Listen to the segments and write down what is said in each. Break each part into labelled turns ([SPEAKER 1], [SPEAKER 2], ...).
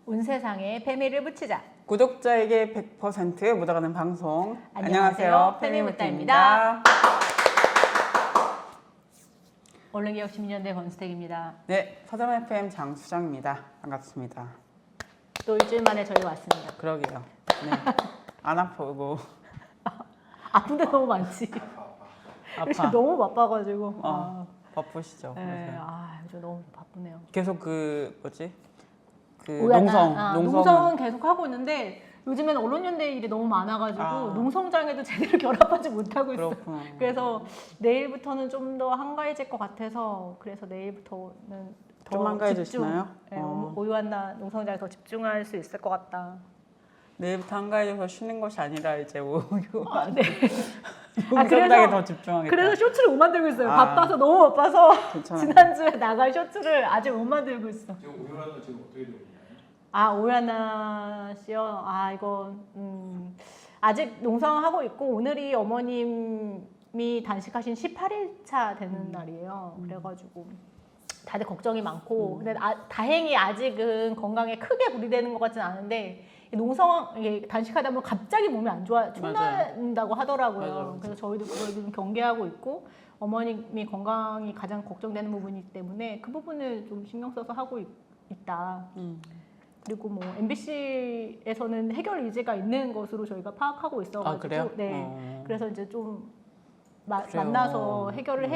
[SPEAKER 1] 온 세상에 페미를 붙이자.
[SPEAKER 2] 구독자에게 100% 묻어가는 방송.
[SPEAKER 1] 안녕하세요. 페미묻다입니다. 언론개혁시민연대 권수택입니다.
[SPEAKER 2] 네, 서점 FM 장수정입니다. 반갑습니다.
[SPEAKER 1] 또 일주일 만에 저희가 왔습니다.
[SPEAKER 2] 그러게요. 네. 안 아프고
[SPEAKER 1] 아픈 데 너무 많지. 요즘
[SPEAKER 2] 아파.
[SPEAKER 1] 너무 바빠가지고.
[SPEAKER 2] 바쁘시죠?
[SPEAKER 1] 네,
[SPEAKER 2] 그래서.
[SPEAKER 1] 요즘 너무 바쁘네요.
[SPEAKER 2] 계속 그 뭐지? 그
[SPEAKER 1] 오야나,
[SPEAKER 2] 농성은
[SPEAKER 1] 농성은 계속 하고 있는데 요즘에는 언론연대 일이 너무 많아가지고 농성장에도 제대로 결합하지 못하고 있어요.
[SPEAKER 2] 그렇구나.
[SPEAKER 1] 그래서 내일부터는 좀 더 한가해질 것 같아서 그래서 내일부터는 더
[SPEAKER 2] 좀 한가해지시나요?
[SPEAKER 1] 네, 오유한나 농성장에 더 집중할 수 있을 것 같다.
[SPEAKER 2] 내일부터 한가해져서 쉬는 것이 아니라 이제 오유
[SPEAKER 1] 네.
[SPEAKER 2] 농성장에 더 집중하겠다.
[SPEAKER 1] 그래서 쇼츠를 못 만들고 있어요. 바빠서 너무 바빠서
[SPEAKER 2] 괜찮아요.
[SPEAKER 1] 지난주에 나갈 쇼츠를 아직 못 만들고 있어.
[SPEAKER 3] 지금 오유한나 지금 어떻게 되고 있나요?
[SPEAKER 1] 오야나 씨요. 이거 아직 농성하고 있고 오늘이 어머님이 단식하신 18일차 되는 날이에요. 그래가지고 다들 걱정이 많고 근데 다행히 아직은 건강에 크게 무리되는 것 같지는 않은데 농성 이게 단식하다 보면 갑자기 몸이 안 좋아 축난다고 하더라고요.
[SPEAKER 2] 맞아요.
[SPEAKER 1] 그래서 저희도 그걸 좀 경계하고 있고 어머님이 건강이 가장 걱정되는 부분이기 때문에 그 부분을 좀 신경 써서 하고 있다. 그리고 뭐 MBC에서는 해결 의지가 있는 것으로 저희가 파악하고 있어가지고
[SPEAKER 2] 그래요?
[SPEAKER 1] 네. 그래서 이제 좀
[SPEAKER 2] 그래요.
[SPEAKER 1] 만나서 해결을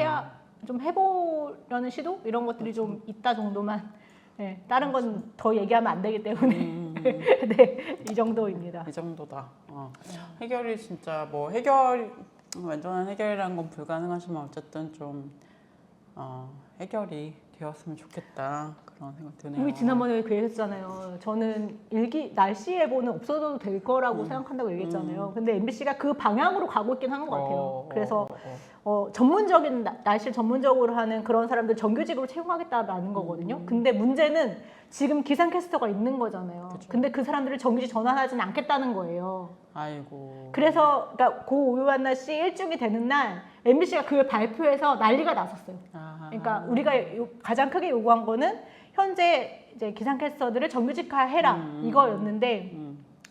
[SPEAKER 1] 좀 해보려는 시도 이런 것들이 좀 있다 정도만. 네, 다른 건 더 얘기하면 안 되기 때문에 네, 이 정도입니다.
[SPEAKER 2] 이 정도다. 해결이 진짜 뭐 완전한 해결이라는 건 불가능하지만 어쨌든 좀 해결이 되었으면 좋겠다 그런 생각 드네요.
[SPEAKER 1] 우리 지난번에 그 얘기했잖아요. 저는 날씨 예보는 없어도 될 거라고 생각한다고 얘기했잖아요. 근데 MBC가 그 방향으로 가고 있긴 한 것 같아요. 그래서 전문적인 날씨를 전문적으로 하는 그런 사람들 정규직으로 채용하겠다라는 거거든요. 근데 문제는 지금 기상캐스터가 있는 거잖아요.
[SPEAKER 2] 그쵸.
[SPEAKER 1] 근데 그 사람들을 정규직 전환하지는 않겠다는 거예요.
[SPEAKER 2] 아이고.
[SPEAKER 1] 그래서 그러니까 고 오유한나 씨 일중이 되는 날 MBC가 그걸 발표해서 난리가 났었어요. 그러니까 우리가 가장 크게 요구한 거는 현재 이제 기상캐스터들을 정규직화해라 이거였는데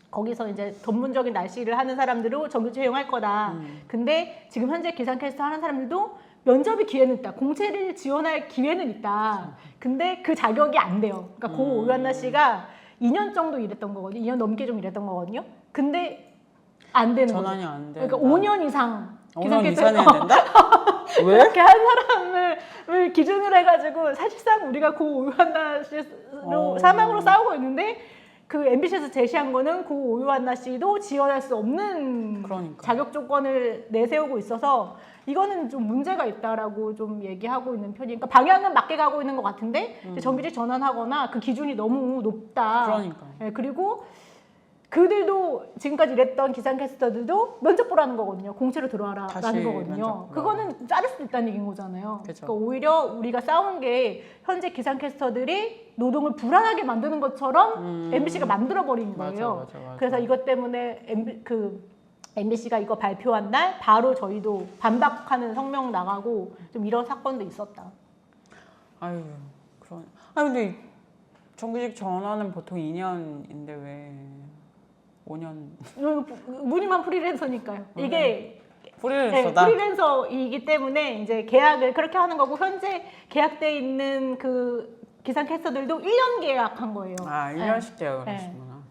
[SPEAKER 1] 거기서 이제 전문적인 날씨를 하는 사람들을 정규직 채용할 거다. 근데 지금 현재 기상캐스터 하는 사람들도 면접의 기회는 있다. 공채를 지원할 기회는 있다. 근데 그 자격이 안 돼요. 그러니까 고 오유한나 씨가 2년 정도 일했던 거거든요. 2년 넘게 좀 일했던 거거든요. 근데 안 되는 거죠.
[SPEAKER 2] 전환이 안 돼.
[SPEAKER 1] 그러니까 5년 이상
[SPEAKER 2] 5년 이상 해야 된다? 왜?
[SPEAKER 1] 그렇게 한 사람을 기준으로 해가지고 사실상 우리가 고 오유한나 씨로 사망으로 싸우고 있는데 그 MBC에서 제시한 거는 고 오유한나 씨도 지원할 수 없는
[SPEAKER 2] 그러니까.
[SPEAKER 1] 자격 조건을 내세우고 있어서 이거는 좀 문제가 있다라고 좀 얘기하고 있는 편이에요. 그러니까 방향은 맞게 가고 있는 것 같은데 정규직 전환하거나 그 기준이 너무 높다.
[SPEAKER 2] 그러니까.
[SPEAKER 1] 네, 그리고 그들도 지금까지 일했던 기상캐스터들도 면접 보라는 거거든요. 공채로 들어와라라는
[SPEAKER 2] 다시
[SPEAKER 1] 거거든요.
[SPEAKER 2] 면접
[SPEAKER 1] 그거는 자를 수도 있다는 얘기인 거잖아요.
[SPEAKER 2] 그쵸.
[SPEAKER 1] 그러니까 오히려 우리가 싸운 게 현재 기상캐스터들이 노동을 불안하게 만드는 것처럼 MBC가 만들어버린 거예요.
[SPEAKER 2] 맞아.
[SPEAKER 1] 그래서 이것 때문에 MBC가 이거 발표한 날 바로 저희도 반박하는 성명 나가고 좀 이런 사건도 있었다.
[SPEAKER 2] 아유, 근데 정규직 전환은 보통 2년인데 왜 5년?
[SPEAKER 1] 무늬만 프리랜서니까요. 이게
[SPEAKER 2] 프리랜서다?
[SPEAKER 1] 네, 프리랜서이기 때문에 이제 계약을 그렇게 하는 거고 현재 계약돼 있는 그 기상캐스터들도 1년 계약한 거예요.
[SPEAKER 2] 1년씩 계약을
[SPEAKER 1] 네.
[SPEAKER 2] 하시구나.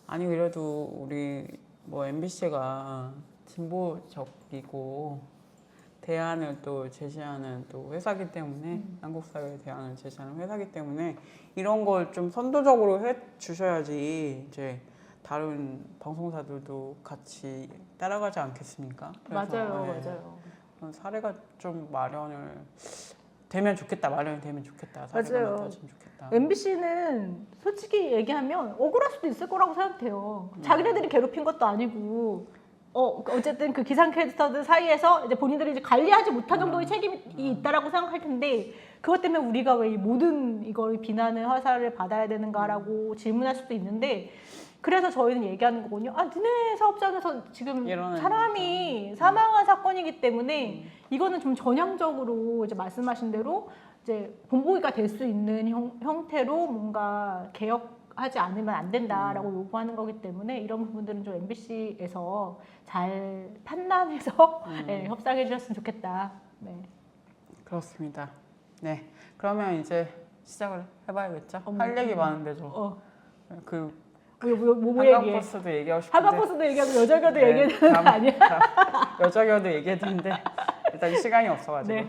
[SPEAKER 2] 아니 그래도 우리 뭐 MBC가 진보적이고 대안을 또 제시하는 또 회사기 때문에 한국 사회의 대안을 제시하는 회사기 때문에 이런 걸 좀 선도적으로 해 주셔야지 이제 다른 방송사들도 같이 따라가지 않겠습니까? 그래서,
[SPEAKER 1] 맞아요.
[SPEAKER 2] 그런 사례가 좀 되면 좋겠다. 마련이 되면 좋겠다. 사례가
[SPEAKER 1] 맞아요.
[SPEAKER 2] 나타났으면 좋겠다.
[SPEAKER 1] MBC는 솔직히 얘기하면 억울할 수도 있을 거라고 생각해요. 자기네들이 괴롭힌 것도 아니고 어쨌든 그 기상캐스터들 사이에서 이제 본인들이 이제 관리하지 못한 정도의 책임이 있다라고 생각할 텐데 그것 때문에 우리가 왜 이 모든 이걸 비난을 화살을 받아야 되는가라고 질문할 수도 있는데 그래서 저희는 얘기하는 거거든요. 니네 사업장에서 지금 사람이 사망한 사건이기 때문에 이거는 좀 전향적으로 이제 말씀하신 대로 이제 본보기가 될 수 있는 형태로 뭔가 개혁 하지 않으면 안 된다라고 요구하는 거기 때문에 이런 부분들은 좀 MBC에서 잘 판단해서 네, 협상해 주셨으면 좋겠다. 네.
[SPEAKER 2] 그렇습니다. 네, 그러면 이제 시작을 해봐야겠죠.
[SPEAKER 1] 어머,
[SPEAKER 2] 할 얘기 많은데 그
[SPEAKER 1] 뭐 얘기해?
[SPEAKER 2] 한강버스도 얘기하고 싶은데
[SPEAKER 1] 한강버스도 얘기하고 여자교도
[SPEAKER 2] 네,
[SPEAKER 1] 얘기해야 되는 거 아니야?
[SPEAKER 2] 여자교도 얘기해야 되는데 일단 시간이 없어가지고.
[SPEAKER 1] 네.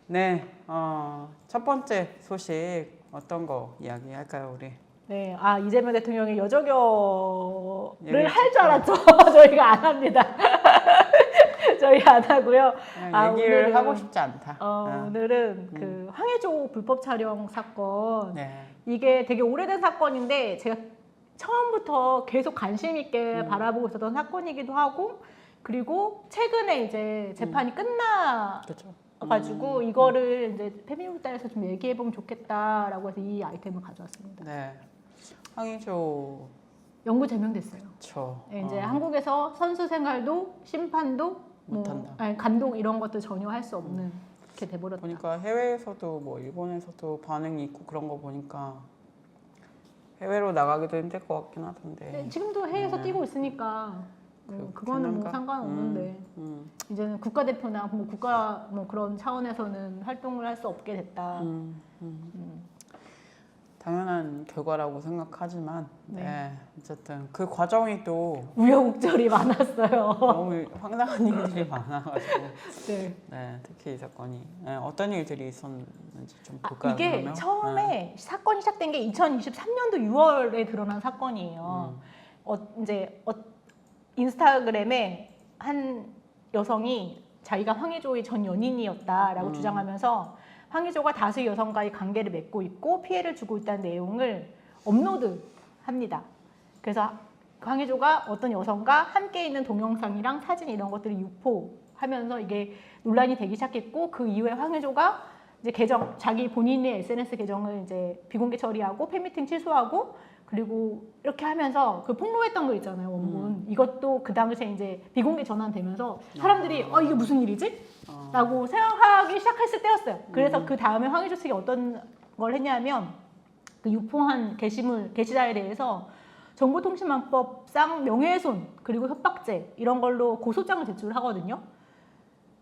[SPEAKER 2] 네, 첫 번째 소식 어떤 거 이야기할까요, 우리?
[SPEAKER 1] 네, 이재명 대통령이 여자교를
[SPEAKER 2] 얘기했죠.
[SPEAKER 1] 할 줄 알았죠. 저희가 안 합니다. 저희 안 하고요.
[SPEAKER 2] 얘기를
[SPEAKER 1] 오늘은,
[SPEAKER 2] 하고 싶지 않다.
[SPEAKER 1] 오늘은 그 황해조 불법 촬영 사건.
[SPEAKER 2] 네.
[SPEAKER 1] 이게 되게 오래된 사건인데 제가 처음부터 계속 관심 있게 바라보고 있었던 사건이기도 하고, 그리고 최근에 이제 재판이
[SPEAKER 2] 그렇죠.
[SPEAKER 1] 끝나가지고 이거를 이제 페미니스트에서 좀 얘기해 보면 좋겠다라고 해서 이 아이템을 가져왔습니다.
[SPEAKER 2] 네. 황의조
[SPEAKER 1] 영구 제명됐어요.
[SPEAKER 2] 그렇죠.
[SPEAKER 1] 네, 이제 한국에서 선수 생활도 심판도
[SPEAKER 2] 못한다.
[SPEAKER 1] 감독 이런 것도 전혀 할 수 없는 이렇게 돼버렸다.
[SPEAKER 2] 보니까 해외에서도 뭐 일본에서도 반응이 있고 그런 거 보니까 해외로 나가기도 힘들 것 같긴 하던데.
[SPEAKER 1] 네, 지금도 해외에서
[SPEAKER 2] 네.
[SPEAKER 1] 뛰고 있으니까 그거는 뭐
[SPEAKER 2] 되는가?
[SPEAKER 1] 상관없는데 이제는 국가대표나 뭐 국가 뭐 그런 차원에서는 활동을 할 수 없게 됐다.
[SPEAKER 2] 당연한 결과라고 생각하지만
[SPEAKER 1] 네.
[SPEAKER 2] 어쨌든 그 과정이 또
[SPEAKER 1] 우여곡절이 많았어요.
[SPEAKER 2] 너무 황당한 일들이 많아가지고
[SPEAKER 1] 네.
[SPEAKER 2] 특히 이 사건이 어떤 일들이 있었는지 좀 볼까요?
[SPEAKER 1] 이게
[SPEAKER 2] 그러면?
[SPEAKER 1] 처음에 사건이 시작된 게 2023년도 6월에 드러난 사건이에요. 이제 인스타그램에 한 여성이 자기가 황의조의 전 연인이었다라고 주장하면서 황의조가 다수의 여성과의 관계를 맺고 있고 피해를 주고 있다는 내용을 업로드합니다. 그래서 황의조가 어떤 여성과 함께 있는 동영상이랑 사진 이런 것들을 유포하면서 이게 논란이 되기 시작했고, 그 이후에 황의조가 이제 자기 본인의 SNS 계정을 이제 비공개 처리하고 팬미팅 취소하고, 그리고 이렇게 하면서 그 폭로했던 거 있잖아요, 원문. 이것도 그 당시에 이제 비공개 전환되면서 사람들이 이게 무슨 일이지? 라고 생각하기 시작했을 때였어요. 그래서 그 다음에 황의조 측이 어떤 걸 했냐면 그 유포한 게시자에 대해서 정보통신망법상 명예훼손 그리고 협박죄 이런 걸로 고소장을 제출하거든요.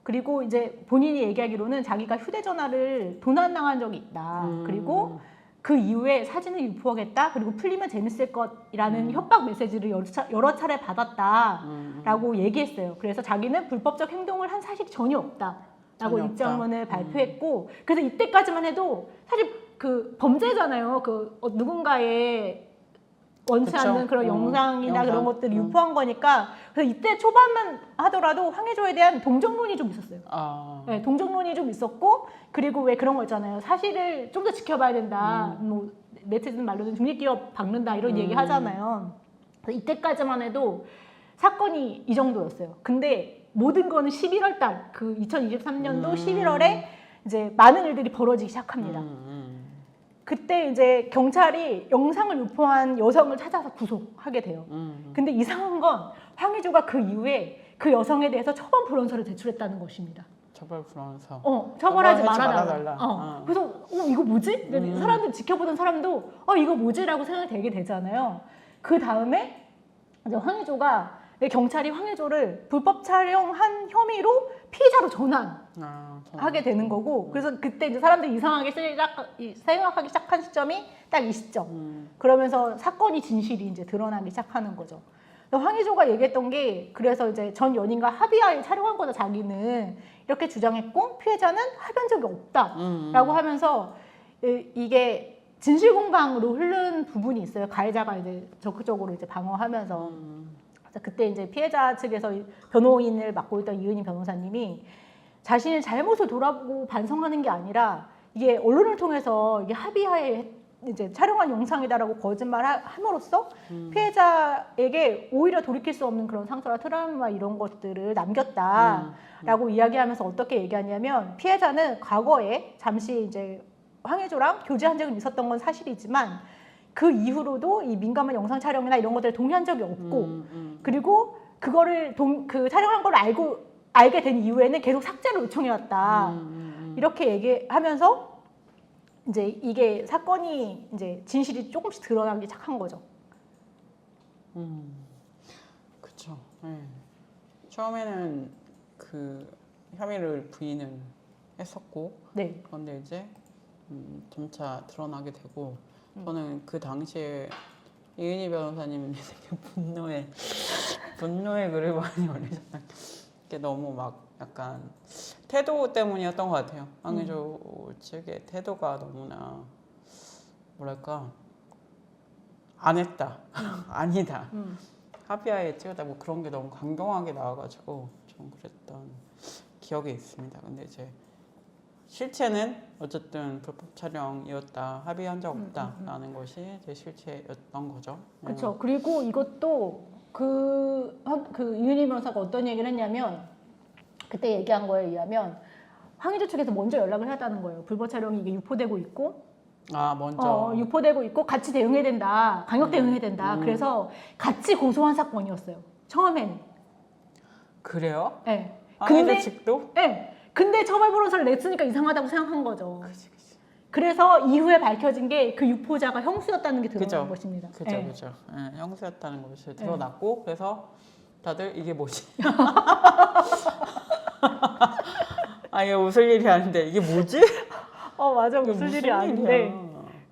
[SPEAKER 1] 그리고 이제 본인이 얘기하기로는 자기가 휴대전화를 도난당한 적이 있다. 그리고 그 이후에 사진을 유포하겠다. 그리고 풀리면 재밌을 것이라는 협박 메시지를 여러 차례 받았다라고 얘기했어요. 그래서 자기는 불법적 행동을 한 사실이 전혀 없다라고 입장문을 발표했고, 그래서 이때까지만 해도 사실 그 범죄잖아요. 누군가의 원치
[SPEAKER 2] 그쵸?
[SPEAKER 1] 않는 그런 영상이나 그런
[SPEAKER 2] 영상.
[SPEAKER 1] 것들을 유포한 거니까. 그래서 이때 초반만 하더라도 황의조에 대한 동정론이 좀 있었어요. 네, 동정론이 좀 있었고, 그리고 왜 그런 거 있잖아요. 사실을 좀 더 지켜봐야 된다. 뭐 네티즌 말로는 중립기업 박는다 이런 얘기 하잖아요. 그래서 이때까지만 해도 사건이 이 정도였어요. 근데 모든 거는 11월 달, 그 2023년도 11월에 이제 많은 일들이 벌어지기 시작합니다. 그때 이제 경찰이 영상을 유포한 여성을 찾아서 구속하게 돼요. 근데 이상한 건 황의조가 그 이후에 그 여성에 대해서 처벌 불원서를 제출했다는 것입니다.
[SPEAKER 2] 처벌 불원서.
[SPEAKER 1] 처벌하지
[SPEAKER 2] 처벌하지
[SPEAKER 1] 말아달라.
[SPEAKER 2] 말아달라.
[SPEAKER 1] 그래서 이거 뭐지? 사람들 지켜보던 사람도 이거 뭐지라고 생각이 되게 되잖아요. 그 다음에 이제 황의조가 경찰이 황의조를 불법 촬영한 혐의로 피의자로 전환하게 되는 거고, 그래서 그때 이제 사람들이 이상하게 생각하기 시작한 시점이 딱 이 시점. 그러면서 사건이 진실이 이제 드러나기 시작하는 거죠. 황의조가 얘기했던 게, 그래서 이제 전 연인과 합의하에 촬영한 거다 자기는 이렇게 주장했고, 피해자는 합의한 적이 없다라고 하면서 이게 진실 공방으로 흐른 부분이 있어요. 가해자가 이제 적극적으로 이제 방어하면서. 그때 이제 피해자 측에서 변호인을 맡고 있던 이은희 변호사님이 자신의 잘못을 돌아보고 반성하는 게 아니라 이게 언론을 통해서 이게 합의하에 이제 촬영한 영상이다라고 거짓말함으로써 피해자에게 오히려 돌이킬 수 없는 그런 상처나 트라우마 이런 것들을 남겼다라고 이야기하면서 어떻게 얘기하냐면, 피해자는 과거에 잠시 이제 황의조랑 교제한 적은 있었던 건 사실이지만 그 이후로도 이 민감한 영상 촬영이나 이런 것들을 동의한 적이 없고, 그리고 그거를 그 촬영한 걸 알게 된 이후에는 계속 삭제를 요청해왔다. 이렇게 얘기하면서 이제 이게 사건이 이제 진실이 조금씩 드러나기 시작한 거죠.
[SPEAKER 2] 그렇죠. 네. 처음에는 그 혐의를 부인은 했었고,
[SPEAKER 1] 네.
[SPEAKER 2] 그런데 이제 점차 드러나게 되고, 저는 그 당시에 이은희 변호사님이 되게 분노의 글을 많이 올리셨어요. 이게 너무 막 약간 태도 때문이었던 것 같아요. 황의조 측의 태도가 너무나 뭐랄까 안 했다, 아니다, 합의하에 찍었다 뭐 그런 게 너무 강경하게 나와가지고 좀 그랬던 기억이 있습니다. 근데 이제 실체는 어쨌든 불법 촬영이었다, 합의한 적 없다라는 것이 제 실체였던 거죠.
[SPEAKER 1] 그렇죠. 그리고 이것도 그 이은희 변호사가 어떤 얘기를 했냐면 그때 얘기한 거에 의하면 황의조 측에서 먼저 연락을 했다는 거예요. 불법 촬영이 이게 유포되고 있고
[SPEAKER 2] 먼저
[SPEAKER 1] 유포되고 있고 같이 대응해야 된다. 강력 대응해야 된다. 그래서 같이 고소한 사건이었어요. 처음에는.
[SPEAKER 2] 그래요?
[SPEAKER 1] 네.
[SPEAKER 2] 황의조 측도?
[SPEAKER 1] 네. 근데 처벌 변호사를 냈으니까 이상하다고 생각한 거죠.
[SPEAKER 2] 그치.
[SPEAKER 1] 그래서 이후에 밝혀진 게 그 유포자가 형수였다는 게 드러난 것입니다.
[SPEAKER 2] 그죠. 네, 형수였다는 것이 드러났고 그래서 다들 이게 뭐지? 이게 웃을 일이 아닌데 이게 뭐지?
[SPEAKER 1] 맞아. 웃을 일이 아닌데.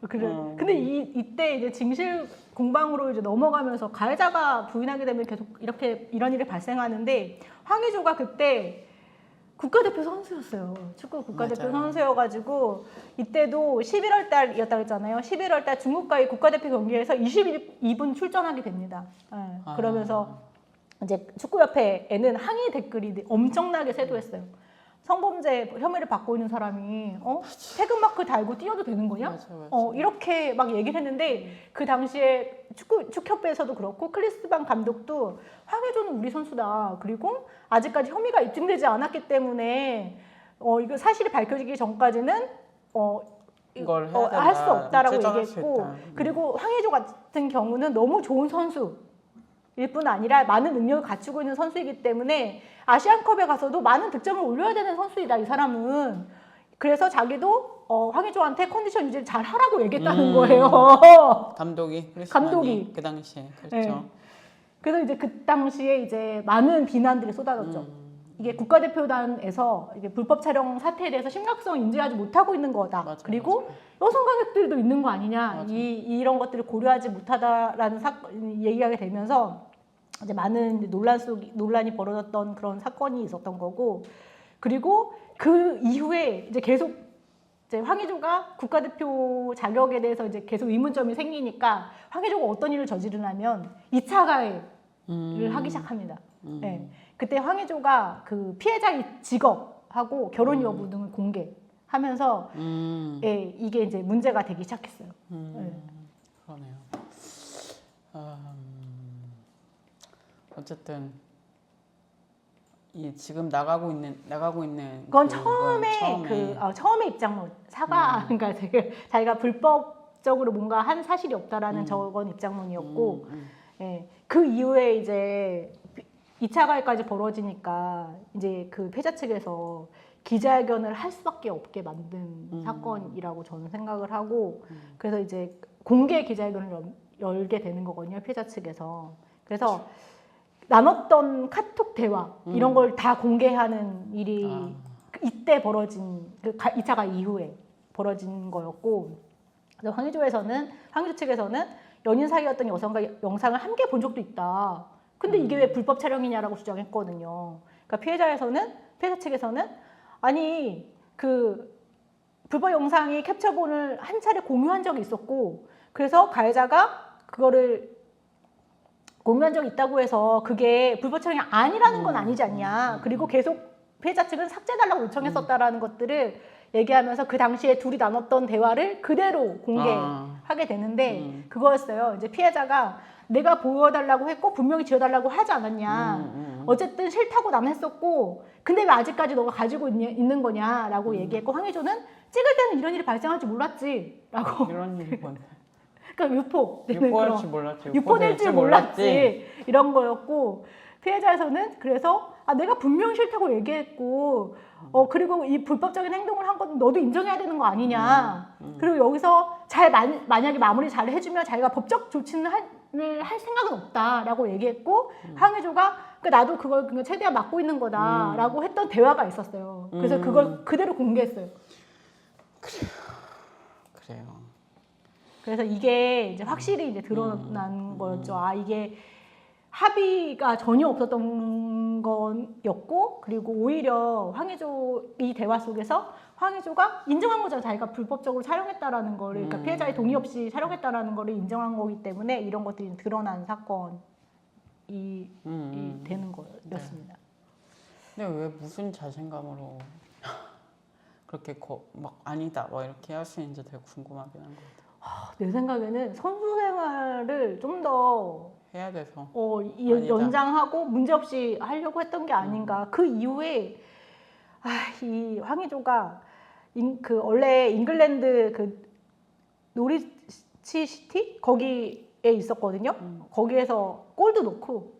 [SPEAKER 1] 그래.
[SPEAKER 2] 어.
[SPEAKER 1] 근데 이때 이제 징실 공방으로 이제 넘어가면서 가해자가 부인하게 되면 계속 이렇게 이런 일이 발생하는데 황의조가 그때 국가대표 선수였어요. 축구 국가대표
[SPEAKER 2] 맞아요.
[SPEAKER 1] 선수여가지고 이때도 11월 달이었다고 했잖아요. 11월 달 중국과의 국가대표 경기에서 22분 출전하게 됩니다. 네. 그러면서 이제 축구협회에는 항의 댓글이 엄청나게 쇄도했어요. 성범죄 혐의를 받고 있는 사람이 태극마크 달고 뛰어도 되는 거냐?
[SPEAKER 2] 맞아.
[SPEAKER 1] 이렇게 막 얘기를 했는데 그 당시에 축협회에서도 그렇고 클리스방 감독도 황의조는 우리 선수다. 그리고 아직까지 혐의가 입증되지 않았기 때문에 이거 사실이 밝혀지기 전까지는
[SPEAKER 2] 이걸
[SPEAKER 1] 할 수 없다라고
[SPEAKER 2] 제정할 수
[SPEAKER 1] 얘기했고
[SPEAKER 2] 있다.
[SPEAKER 1] 그리고 황의조 같은 경우는 너무 좋은 선수 일 뿐 아니라 많은 능력을 갖추고 있는 선수이기 때문에 아시안컵에 가서도 많은 득점을 올려야 되는 선수이다, 이 사람은. 그래서 자기도 황의조한테 컨디션 유지를 잘 하라고 얘기했다는 거예요.
[SPEAKER 2] 감독이 그 당시에 그렇죠.
[SPEAKER 1] 네. 그래서 이제 그 당시에 이제 많은 비난들이 쏟아졌죠. 이게 국가대표단에서 이게 불법 촬영 사태에 대해서 심각성 인지하지 못하고 있는 거다.
[SPEAKER 2] 맞아,
[SPEAKER 1] 그리고 여성 관객들도 있는 거 아니냐.
[SPEAKER 2] 맞아.
[SPEAKER 1] 이런 것들을 고려하지 못하다라는 얘기하게 되면서 이제 많은 논란이 벌어졌던 그런 사건이 있었던 거고, 그리고 그 이후에 이제 계속 이제 황의조가 국가대표 자격에 대해서 이제 계속 의문점이 생기니까 황의조가 어떤 일을 저지르냐면 2차 가해를 하기 시작합니다. 네. 그때 황의조가 그 피해자의 직업하고 결혼 여부 등을 공개하면서 이게 이제 문제가 되기 시작했어요. 네.
[SPEAKER 2] 그러네요. 어쨌든 이 지금 나가고 있는
[SPEAKER 1] 그건 처음에 입장문 사과 그러니까 자기가 불법적으로 뭔가 한 사실이 없다라는 저건 입장문이었고 예, 그 이후에 이제 2차 가해까지 벌어지니까 이제 그 패자 측에서 기자회견을 할 수밖에 없게 만든 사건이라고 저는 생각을 하고 그래서 이제 공개 기자회견을 열게 되는 거거든요, 피해자 측에서. 그래서 나눴던 카톡 대화 이런 걸 다 공개하는 일이 이때 벌어진 그 2차 가해 이후에 벌어진 거였고, 그래서 황의조 측에서는 연인 사이였던 여성과 영상을 함께 본 적도 있다. 근데 이게 왜 불법 촬영이냐라고 주장했거든요. 그러니까 피해자 측에서는 아니 그 불법 영상이 캡처본을 한 차례 공유한 적이 있었고, 그래서 가해자가 그거를 공유한 적이 있다고 해서 그게 불법 촬영이 아니라는 건 아니지 않냐. 그리고 계속 피해자 측은 삭제해달라고 요청했었다라는 것들을 얘기하면서 그 당시에 둘이 나눴던 대화를 그대로 공개하게 되는데 그거였어요. 이제 피해자가 내가 보여달라고 했고 분명히 지어달라고 하지 않았냐. 어쨌든 싫다고 나는 했었고 근데 왜 아직까지 너가 가지고 있는 거냐라고 얘기했고, 황의조는 찍을 때는 이런 일이 발생할 줄 몰랐지 라고.
[SPEAKER 2] 이런 일이 뭔데?
[SPEAKER 1] 그러니까 유포될 줄 몰랐지 이런 거였고, 피해자에서는 그래서 내가 분명 싫다고 얘기했고 그리고 이 불법적인 행동을 한 건 너도 인정해야 되는 거 아니냐. 그리고 여기서 만약에 마무리 잘 해주면 자기가 법적 조치는 할 생각은 없다라고 얘기했고 황의조가 나도 그걸 그냥 최대한 막고 있는 거다라고 했던 대화가 있었어요. 그래서 그걸 그대로 공개했어요.
[SPEAKER 2] 그래요.
[SPEAKER 1] 그래서 이게 이제 확실히 이제 드러난 거였죠. 이게 합의가 전혀 없었던 거였고, 그리고 오히려 황의조 이 대화 속에서 황의조가 인정한 거죠. 자기가 불법적으로 촬영했다라는 거를, 그러니까 피해자의 동의 없이 촬영했다라는 거를 인정한 거기 때문에 이런 것들이 드러난 사건이 되는 거였습니다.
[SPEAKER 2] 근데 왜 무슨 자신감으로 그렇게 막 아니다 막 이렇게 할 수 있는지 되게 궁금하긴 한 것 같아요.
[SPEAKER 1] 내 생각에는 선수 생활을 좀 더
[SPEAKER 2] 해야 돼서
[SPEAKER 1] 연장하고 문제없이 하려고 했던 게 아닌가. 그 이후에 이 황의조가 그 원래 잉글랜드 그 노리치 시티 거기에 있었거든요. 거기에서 골도 넣고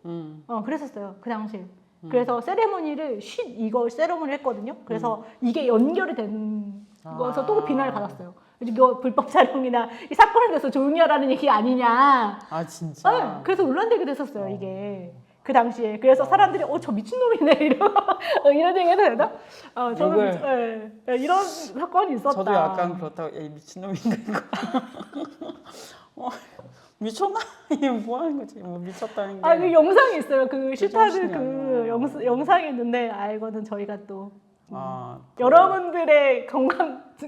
[SPEAKER 1] 그랬었어요. 그 당시에. 그래서 세레머니를 이거 세레머니를 했거든요. 그래서 이게 연결이 된 거에서 또 비난을 받았어요. 이거 불법 촬영이나 이 사건에 대해서 조용히 하라는 얘기 아니냐.
[SPEAKER 2] 진짜?
[SPEAKER 1] 네, 그래서 논란되게 됐었어요, 이게. 그 당시에. 그래서 사람들이 저 미친놈이네 이런 얘기 해도 되나? 저는 이런 사건이 있었다.
[SPEAKER 2] 저도 약간 그렇다고 이 미친놈인가 이거. 미쳤나? 이게 뭐 하는 거지? 뭐 미쳤다는 게.
[SPEAKER 1] 그 영상이 있어요. 그 슈타드
[SPEAKER 2] 아니야.
[SPEAKER 1] 영상이 있는데 이거는 저희가 또 여러분들의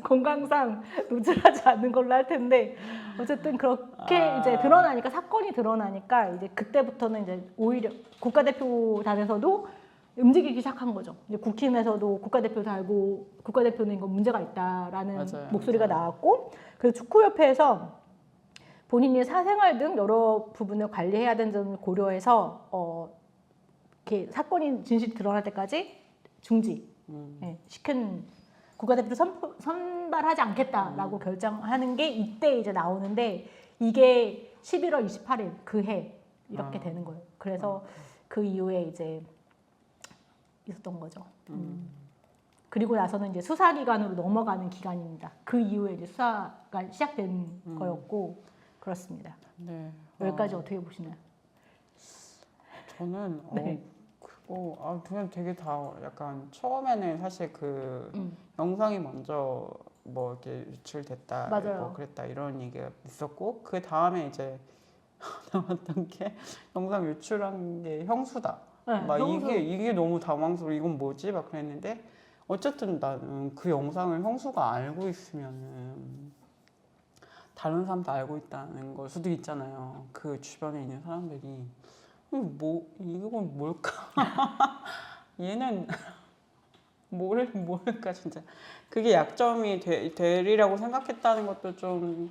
[SPEAKER 1] 건강상 노출하지 않는 걸로 할 텐데 어쨌든 그렇게 이제 드러나니까 사건이 드러나니까 이제 그때부터는 이제 오히려 국가대표단에서도 움직이기 시작한 거죠. 이제 국팀에서도 국가대표 달고 국가대표는 이거 문제가 있다라는 목소리가 나왔고, 그래서 축구협회에서 본인이 사생활 등 여러 부분을 관리해야 되는 점을 고려해서 이렇게 사건이 진실이 드러날 때까지 중지 시킨 국가대표를 선발하지 않겠다라고 결정하는 게 이때 이제 나오는데 이게 11월 28일 그 해 이렇게 되는 거예요. 그래서 그 이후에 이제 있었던 거죠. 그리고 나서는 이제 수사기관으로 넘어가는 기간입니다. 그 이후에 이제 수사가 시작된 거였고 그렇습니다.
[SPEAKER 2] 네.
[SPEAKER 1] 여기까지 어떻게 보시나요?
[SPEAKER 2] 저는
[SPEAKER 1] 네.
[SPEAKER 2] 그냥 되게 다 약간 처음에는 사실 그 영상이 먼저 뭐 이렇게 유출됐다,
[SPEAKER 1] 맞아요.
[SPEAKER 2] 뭐 그랬다 이런 얘기가 있었고 그 다음에 이제 나왔던 게 영상 유출한 게 형수다.
[SPEAKER 1] 네,
[SPEAKER 2] 막
[SPEAKER 1] 형수.
[SPEAKER 2] 이게 너무 당황스러워. 이건 뭐지? 막 그랬는데 어쨌든 나는 그 영상을 형수가 알고 있으면은 다른 사람도 알고 있다는 걸 수도 있잖아요. 그 주변에 있는 사람들이 이건 뭘까? 얘는 뭘까 진짜. 그게 약점이 되리라고 생각했다는 것도 좀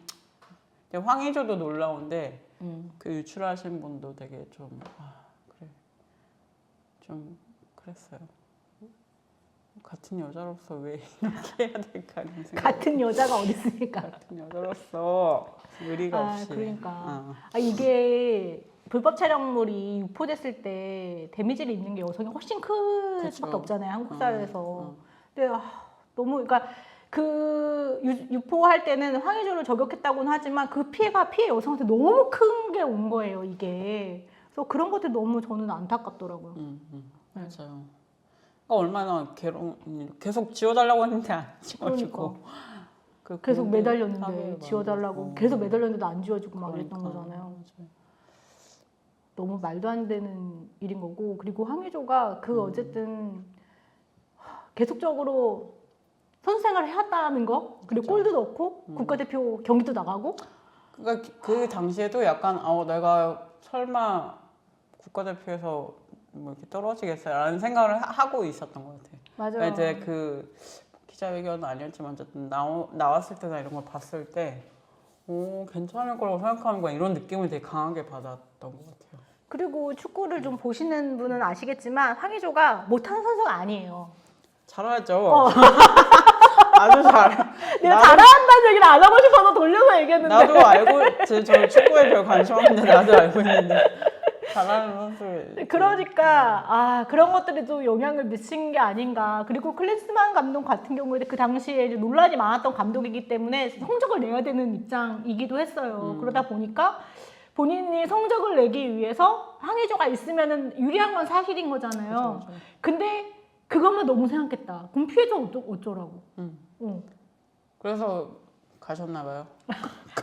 [SPEAKER 2] 황의조도 놀라운데 그 유출하신 분도 되게 좀 그래 좀 그랬어요. 같은 여자로서 왜 이렇게 해야 될까 하는 생각.
[SPEAKER 1] 같은 여자가 어디 있습니까?
[SPEAKER 2] 같은 여자로서 의리가 없이.
[SPEAKER 1] 그러니까 이게 불법 촬영물이 유포됐을 때 데미지를 입는 게 여성이 훨씬 클 수밖에 없잖아요, 한국 사회에서. 근데 너무 그러니까 그 유포할 때는 황의조를 저격했다고는 하지만 그 피해 여성한테 너무 큰 게 온 거예요, 이게. 그래서 그런 것들이 너무 저는 안타깝더라고요.
[SPEAKER 2] 맞아요. 얼마나 계속 지워달라고 했는데 안 지워주고.
[SPEAKER 1] 계속 매달렸는데 지워달라고 계속 매달렸는데도 안 지워주고 막 이랬던 거잖아요.
[SPEAKER 2] 맞아요.
[SPEAKER 1] 너무 말도 안 되는 일인 거고, 그리고 황의조가 어쨌든 계속적으로 선수 생활을 해왔다는 거, 그리고 골도 넣고 국가대표 경기도 나가고.
[SPEAKER 2] 그러니까 그 당시에도 약간 내가 설마 국가대표에서 뭐 이렇게 떨어지겠어요라는 생각을 하고 있었던 것 같아요.
[SPEAKER 1] 맞아요.
[SPEAKER 2] 이제 그 기자회견은 아니었지만 어쨌든 나왔을 때나 이런 걸 봤을 때 괜찮을 거라고 생각하는 거야, 이런 느낌을 되게 강하게 받았던 것 같아요.
[SPEAKER 1] 그리고 축구를 좀 보시는 분은 아시겠지만 황의조가 못하는 선수가 아니에요.
[SPEAKER 2] 잘하죠. 아주 잘해.
[SPEAKER 1] 내가 잘한다는 얘기를 안 하고 싶어서 돌려서 얘기했는데.
[SPEAKER 2] 나도 알고, 저 축구에 별 관심 없는데 나도 알고 있는데 잘하는 선수.
[SPEAKER 1] 그러니까 그런 것들이 또 영향을 미친 게 아닌가. 그리고 클린스만 감독 같은 경우에는 그 당시에 이제 논란이 많았던 감독이기 때문에 성적을 내야 되는 입장이기도 했어요. 그러다 보니까 본인이 성적을 내기 위해서 황의조가 있으면은 유리한 건 사실인 거잖아요.
[SPEAKER 2] 그쵸.
[SPEAKER 1] 근데 그것만 너무 생각했다. 그럼 피해자 어쩌라고.
[SPEAKER 2] 그래서 가셨나 봐요.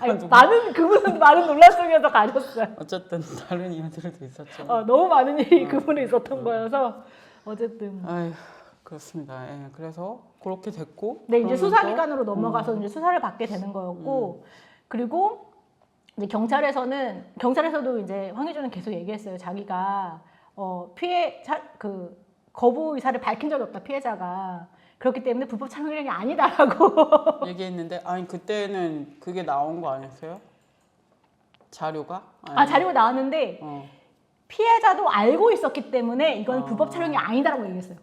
[SPEAKER 1] 아니, 그분은 많은 논란 속에서 가셨어요.
[SPEAKER 2] 어쨌든 다른 이유들도 있었죠.
[SPEAKER 1] 너무 많은 일이 그분에 있었던 거여서 어쨌든.
[SPEAKER 2] 아휴, 그렇습니다. 예, 그래서 그렇게 됐고.
[SPEAKER 1] 네, 이제
[SPEAKER 2] 그러면서
[SPEAKER 1] 수사기관으로 넘어가서 이제 수사를 받게 되는 거였고, 그리고 이제 경찰에서도 이제 황의조는 계속 얘기했어요. 자기가 거부 의사를 밝힌 적이 없다, 피해자가. 그렇기 때문에 불법 촬영이 아니다라고.
[SPEAKER 2] 얘기했는데 아니 그때는 그게 나온 거 아니었어요? 자료가?
[SPEAKER 1] 자료가 나왔는데 피해자도 알고 있었기 때문에 이건 불법 촬영이 아니다라고 얘기했어요.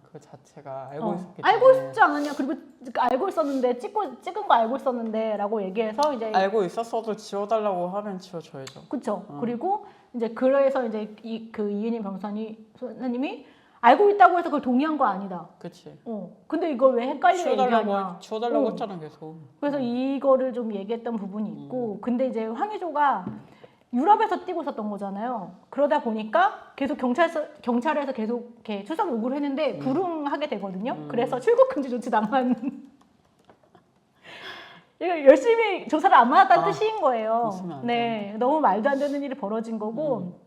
[SPEAKER 2] 그 자체가 알고 있었기 때문에.
[SPEAKER 1] 알고 있지 않았냐? 그리고 알고 있었는데 찍은 거 알고 있었는데라고 얘기해서 이제
[SPEAKER 2] 알고 있었어도 지워달라고 하면 지워줘야죠.
[SPEAKER 1] 그렇죠. 그리고 이제 그래서 이제 그 이은희 변호사님이 알고 있다고 해서 그걸 동의한 거 아니다.
[SPEAKER 2] 그치.
[SPEAKER 1] 근데 이걸 왜 헷갈리게 얘기하냐.
[SPEAKER 2] 지워달라고 했잖아 계속.
[SPEAKER 1] 그래서 이거를 좀 얘기했던 부분이 있고, 근데 이제 황의조가 유럽에서 뛰고 있었던 거잖아요. 그러다 보니까 계속 경찰에서 계속 이렇게 출석 요구를 했는데 불응하게 되거든요. 그래서 출국 금지 조치 당한. 이거 열심히 조사를 안 받았다는 뜻인 거예요. 네, 너무 말도 안 되는 일이 벌어진 거고.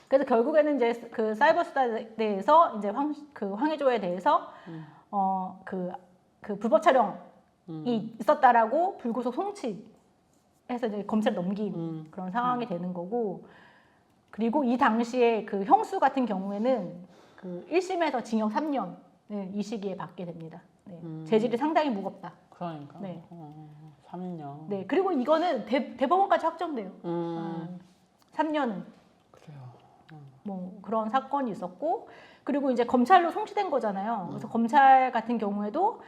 [SPEAKER 1] 그래서 결국에는 이제 그 사이버스타에 대해서 이제 황의조에 대해서 그 불법 촬영이 있었다라고 불구속 송치해서 이제 검찰에 넘긴 그런 상황이 되는 거고. 그리고 이 당시에 그 형수 같은 경우에는 그 1심에서 징역 3년 이 시기에 받게 됩니다. 네. 재질이 상당히 무겁다.
[SPEAKER 2] 그러니까.
[SPEAKER 1] 네.
[SPEAKER 2] 3년.
[SPEAKER 1] 네. 그리고 이거는 대법원까지 확정돼요. 3년은.
[SPEAKER 2] 그래요.
[SPEAKER 1] 뭐 그런 사건이 있었고, 그리고 이제 검찰로 송치된 거잖아요. 그래서 검찰 같은 경우에도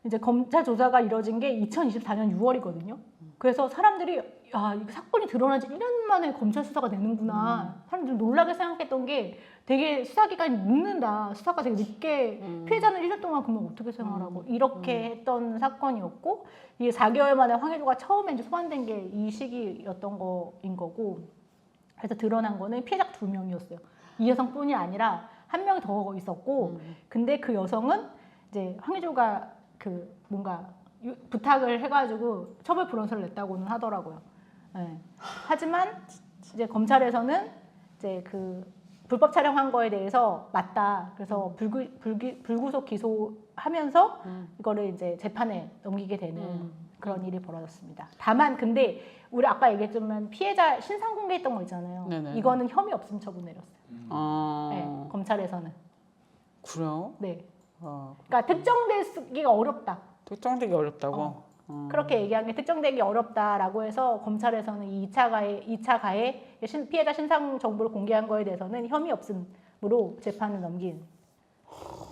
[SPEAKER 1] 이제 검찰 조사가 이뤄진 게 2024년 6월이거든요. 그래서 사람들이 이 사건이 드러난 지 1년 만에 검찰 수사가 되는구나. 사람들이 놀라게 생각했던 게 되게 수사기간이 늦는다. 수사가 되게 늦게 피해자는 1년 동안 그러면 어떻게 생활하고 이렇게 했던 사건이었고, 이게 4개월 만에 황의조가 처음에 이제 소환된 게 이 시기였던 거인 거고. 그래서 드러난 거는 피해자가 2명이었어요. 이 여성뿐이 아니라 한 명 더 있었고, 근데 그 여성은 이제 황의조가 그 뭔가 부탁을 해가지고 처벌 불원서를 냈다고는 하더라고요. 네. 하지만 이제 검찰에서는 이제 그 불법 촬영한 거에 대해서 맞다. 그래서 불구속 기소하면서 이거를 이제 재판에 넘기게 되는 그런 일이 벌어졌습니다. 다만 근데 우리 아까 얘기했지만 피해자 신상 공개했던 거 있잖아요.
[SPEAKER 2] 네네.
[SPEAKER 1] 이거는 혐의 없음 처분 내렸어요. 네, 검찰에서는.
[SPEAKER 2] 그래요?
[SPEAKER 1] 네. 그러니까 특정되기가 어렵다.
[SPEAKER 2] 특정되기 어렵다고?
[SPEAKER 1] 그렇게 얘기한 게 특정되기 어렵다라고 해서 검찰에서는 이 2차 가해 피해자 신상 정보를 공개한 거에 대해서는 혐의 없음으로 재판을 넘긴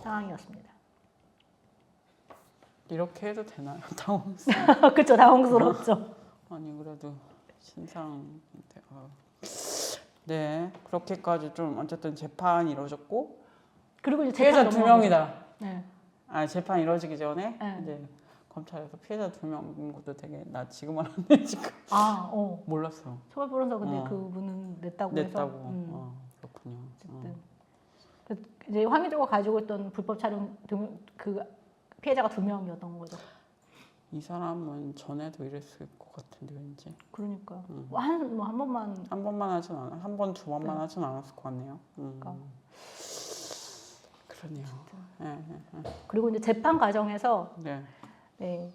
[SPEAKER 1] 상황이었습니다.
[SPEAKER 2] 이렇게 해도 되나요? 당황스러워.
[SPEAKER 1] 그렇죠. 당황스럽죠.
[SPEAKER 2] 아니 그래도 신상인데. 네, 그렇게까지 좀 어쨌든 재판이 이루어졌고.
[SPEAKER 1] 그리고 이제
[SPEAKER 2] 피해자 2명이다.
[SPEAKER 1] 네.
[SPEAKER 2] 재판 이루어지기 전에
[SPEAKER 1] 네.
[SPEAKER 2] 이제 검찰에서 피해자 2명인 것도 되게 나 지금 알았네 지금. 몰랐어.
[SPEAKER 1] 처벌 불원서 근데 그분은 냈다고 해서.
[SPEAKER 2] 그렇군요.
[SPEAKER 1] 어쨌든 이제 황의조가 가지고 있던 불법 촬영 그 피해자가 2명이었던 거죠.
[SPEAKER 2] 이 사람은 전에도 이랬을 것 같은데 왠지.
[SPEAKER 1] 그러니까 한 번만
[SPEAKER 2] 하진 않아. 한 번, 2번만 하진 않았을 것 같네요.
[SPEAKER 1] 그러니까.
[SPEAKER 2] 그러네요.
[SPEAKER 1] 그리고 이제 재판 과정에서
[SPEAKER 2] 네.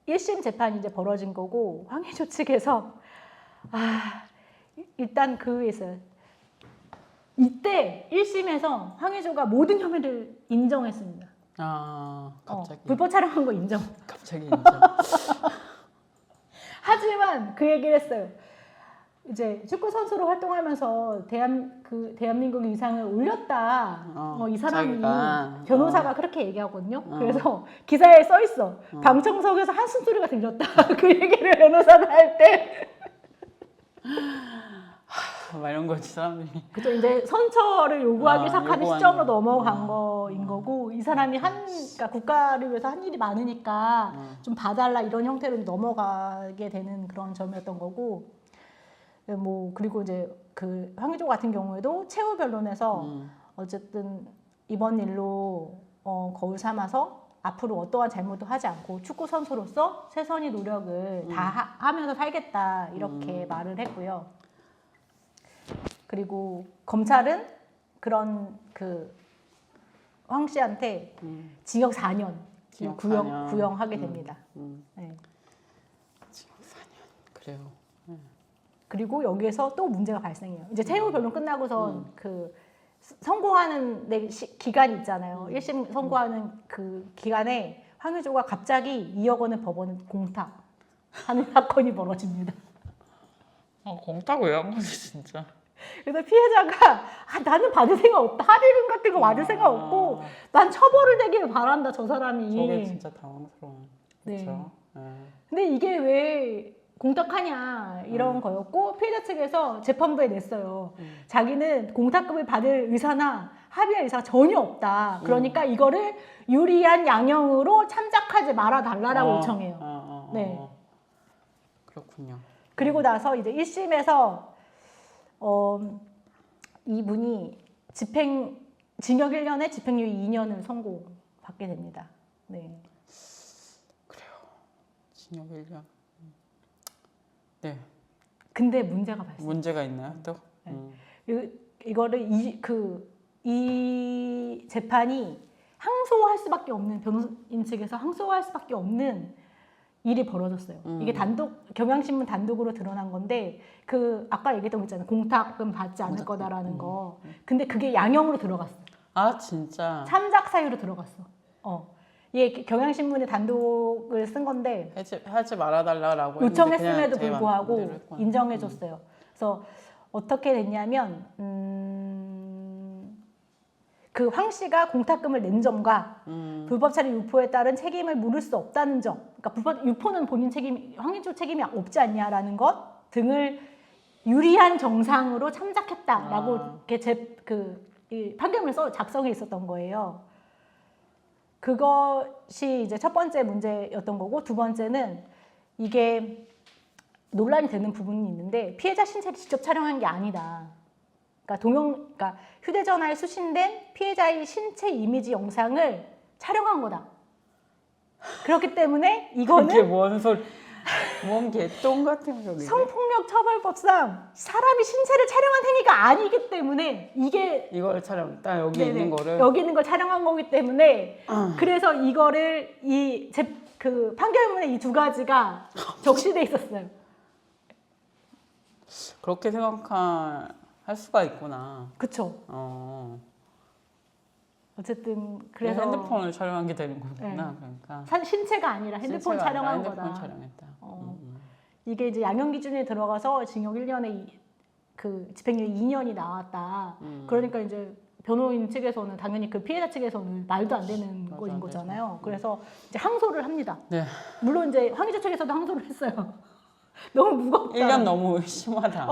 [SPEAKER 1] 1심 재판이 이제 벌어진 거고 황의조 측에서 일단 있어요. 이때 1심에서 황의조가 모든 혐의를 인정했습니다.
[SPEAKER 2] 갑자기.
[SPEAKER 1] 불법 촬영한 거 인정.
[SPEAKER 2] 갑자기 인정.
[SPEAKER 1] 하지만 그 얘기를 했어요. 이제 축구 선수로 활동하면서 대한민국의 위상을 올렸다. 이 사람이
[SPEAKER 2] 자기가.
[SPEAKER 1] 변호사가 그렇게 얘기하거든요. 그래서 기사에 써 있어. 방청석에서 한숨 소리가 들렸다. 그 얘기를 변호사가 할 때.
[SPEAKER 2] 막 이런 거지 사람들이.
[SPEAKER 1] 그죠. 이제 선처를 요구하기 시작하는
[SPEAKER 2] 요구하는
[SPEAKER 1] 시점으로
[SPEAKER 2] 거.
[SPEAKER 1] 넘어간 거인 거고 이 사람이 그러니까 국가를 위해서 한 일이 많으니까 좀 봐달라 이런 형태로 넘어가게 되는 그런 점이었던 거고 뭐 그리고 이제 그 황의조 같은 경우에도 최후 변론에서 어쨌든 이번 일로 거울 삼아서 앞으로 어떠한 잘못도 하지 않고 축구 선수로서 최선의 노력을 다 하면서 살겠다 이렇게 말을 했고요. 그리고 검찰은 그런 그 황 씨한테 징역 4년
[SPEAKER 2] 징역 4년.
[SPEAKER 1] 구형하게 됩니다. 네.
[SPEAKER 2] 징역 4년. 그래요.
[SPEAKER 1] 그리고 여기에서 또 문제가 발생해요. 이제 최후 변론 끝나고선 그 선고하는 기간이 있잖아요. 1심 선고하는 그 기간에 황의조가 갑자기 2억 원의 법원을 공탁하는 사건이 벌어집니다.
[SPEAKER 2] 공탁 왜 한 거지 진짜?
[SPEAKER 1] 그래서 피해자가 나는 받을 생각 없다. 합의금 같은 거 받을 생각 없고 난 처벌을 되길 바란다. 저 사람이.
[SPEAKER 2] 저게 진짜 당황스러운.
[SPEAKER 1] 네.
[SPEAKER 2] 그렇죠.
[SPEAKER 1] 근데 이게 왜 공탁하냐 이런 거였고 피해자 측에서 재판부에 냈어요. 자기는 공탁금을 받을 의사나 합의할 의사가 전혀 없다. 그러니까 이거를 유리한 양형으로 참작하지 말아달라고 요청해요. 네.
[SPEAKER 2] 그렇군요.
[SPEAKER 1] 그리고 나서 이제 1심에서 이분이 징역 1년에 집행유예 2년을 선고받게 됩니다. 네.
[SPEAKER 2] 그래요. 징역 1년. 네.
[SPEAKER 1] 근데 문제가 발생.
[SPEAKER 2] 문제가 있나요 또?
[SPEAKER 1] 이거를 이 재판이 항소할 수밖에 없는 변호인 측에서 항소할 수밖에 없는 일이 벌어졌어요. 이게 경향신문 단독으로 드러난 건데 그 아까 얘기했던 거 있잖아요. 공탁금 받지 않을 거다라는 거. 근데 그게 양형으로 들어갔어.
[SPEAKER 2] 아 진짜.
[SPEAKER 1] 참작 사유로 들어갔어. 이게 경향신문의 단독을 쓴 건데
[SPEAKER 2] 하지 말아달라고
[SPEAKER 1] 요청했음에도 불구하고 인정해줬어요. 그래서 어떻게 됐냐면 그 황 씨가 공탁금을 낸 점과 불법 차량 유포에 따른 책임을 물을 수 없다는 점, 그러니까 불법 유포는 본인 책임, 황의조 책임이 없지 않냐라는 것 등을 유리한 정상으로 참작했다라고 이렇게 이 판결문을 작성해 있었던 거예요. 그것이 이제 첫 번째 문제였던 거고 두 번째는 이게 논란이 되는 부분이 있는데 피해자 신체를 직접 촬영한 게 아니다. 그러니까 휴대전화에 수신된 피해자의 신체 이미지 영상을 촬영한 거다. 그렇기 때문에 이거는
[SPEAKER 2] 이게 뭔 소리? 뭔 개똥 같은 소리?
[SPEAKER 1] 성폭력 처벌법상 사람이 신체를 촬영한 행위가 아니기 때문에
[SPEAKER 2] 이걸 촬영, 딱 여기 있는 거를
[SPEAKER 1] 여기 있는 걸 촬영한 거기 때문에 그래서 이거를 그 판결문에 이 두 가지가 적시돼 있었어요.
[SPEAKER 2] 그렇게 할 수가 있구나.
[SPEAKER 1] 그쵸. 어쨌든 그래서
[SPEAKER 2] 핸드폰을 촬영한 게 되는 거구나. 그러니까
[SPEAKER 1] 신체가 아니라 핸드폰 촬영한 거다.
[SPEAKER 2] 핸드폰 촬영했다.
[SPEAKER 1] 이게 이제 양형 기준에 들어가서 징역 1년에 그 집행유예 2년이 나왔다. 그러니까 이제 변호인 측에서는 당연히 그 피해자 측에서는 말도 안 되는 거인 거잖아요. 그래서 이제 항소를 합니다.
[SPEAKER 2] 네.
[SPEAKER 1] 물론 이제 황의조 측에서도 항소를 했어요. 너무 무겁다.
[SPEAKER 2] 1년 너무 심하다.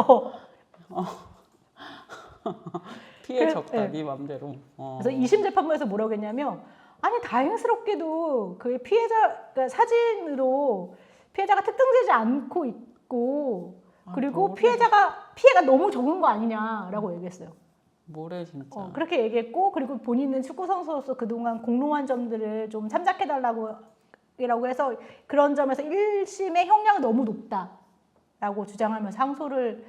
[SPEAKER 2] 피해 적다, 네 맘대로.
[SPEAKER 1] 그래서 2심 재판부에서 뭐라고 했냐면 아니 다행스럽게도 그 그러니까 사진으로 피해자가 특정되지 않고 있고 그리고 피해가 너무 적은 거 아니냐라고 얘기했어요.
[SPEAKER 2] 뭐래 진짜.
[SPEAKER 1] 그렇게 얘기했고 그리고 본인은 축구 선수로서 그동안 공로한 점들을 좀 참작해달라고 해서 그런 점에서 1심의 형량이 너무 높다라고 주장하면서 항소를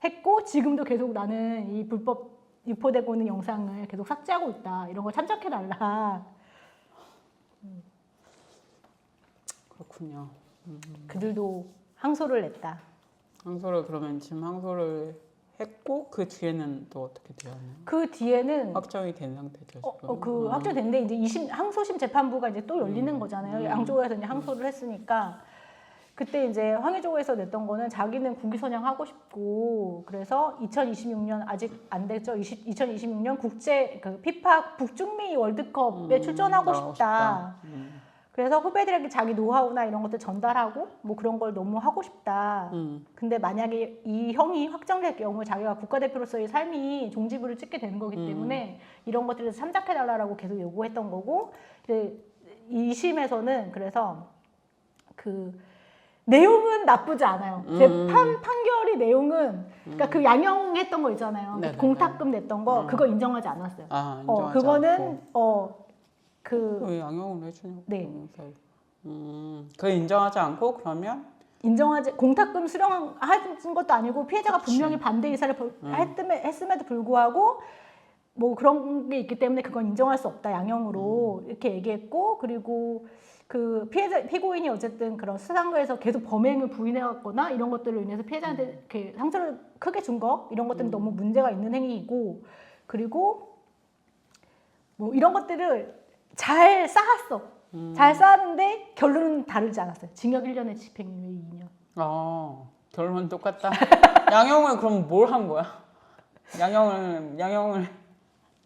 [SPEAKER 1] 했고 지금도 계속 나는 이 불법 유포되고 있는 영상을 계속 삭제하고 있다. 이런 걸 참작해달라.
[SPEAKER 2] 그렇군요.
[SPEAKER 1] 그들도 항소를 냈다.
[SPEAKER 2] 그러면 지금 항소를 했고 그 뒤에는 또 어떻게 되었나요?
[SPEAKER 1] 그 뒤에는
[SPEAKER 2] 확정이 된 상태죠.
[SPEAKER 1] 확정됐는데 이제 항소심 재판부가 이제 또 열리는 거잖아요. 양쪽에서 이제 항소를 했으니까 그때 이제 황의조에서 냈던 거는 자기는 국위선양 하고 싶고 그래서 2026년 아직 안 됐죠. 2026년 국제 피파 북중미 월드컵에 출전하고 싶다. 그래서 후배들에게 자기 노하우나 이런 것들 전달하고 뭐 그런 걸 너무 하고 싶다. 근데 만약에 이 형이 확정될 경우에 자기가 국가대표로서의 삶이 종지부를 찍게 되는 거기 때문에 이런 것들을 참작해달라고 계속 요구했던 거고, 이제 2심에서는 그래서 그 내용은 나쁘지 않아요. 재판 판결이 내용은 그러니까 그 양형했던 거 있잖아요.
[SPEAKER 2] 네네네.
[SPEAKER 1] 공탁금 냈던 거 그거 인정하지 않았어요.
[SPEAKER 2] 아, 인정하지
[SPEAKER 1] 그거는
[SPEAKER 2] 않고.
[SPEAKER 1] 그
[SPEAKER 2] 왜 양형을 해주냐고.
[SPEAKER 1] 네.
[SPEAKER 2] 그걸 인정하지 않고 그러면
[SPEAKER 1] 인정하지 공탁금 수령한 것도 아니고 피해자가
[SPEAKER 2] 그치.
[SPEAKER 1] 분명히 반대 의사를 했음에도 불구하고 뭐 그런 게 있기 때문에 그건 인정할 수 없다 양형으로 이렇게 얘기했고, 그리고 그 피고인이 어쨌든 그런 수상거에서 계속 범행을 부인해왔거나 이런 것들로 인해서 피해자한테 이렇게 상처를 크게 준 거 이런 것들은 너무 문제가 있는 행위이고, 그리고 뭐 이런 것들을 잘 쌓았어. 잘 쌓았는데 결론은 다르지 않았어요. 징역 1년에 집행유예 2년.
[SPEAKER 2] 결론은 똑같다. 양형을 그럼 뭘 한 거야? 양형을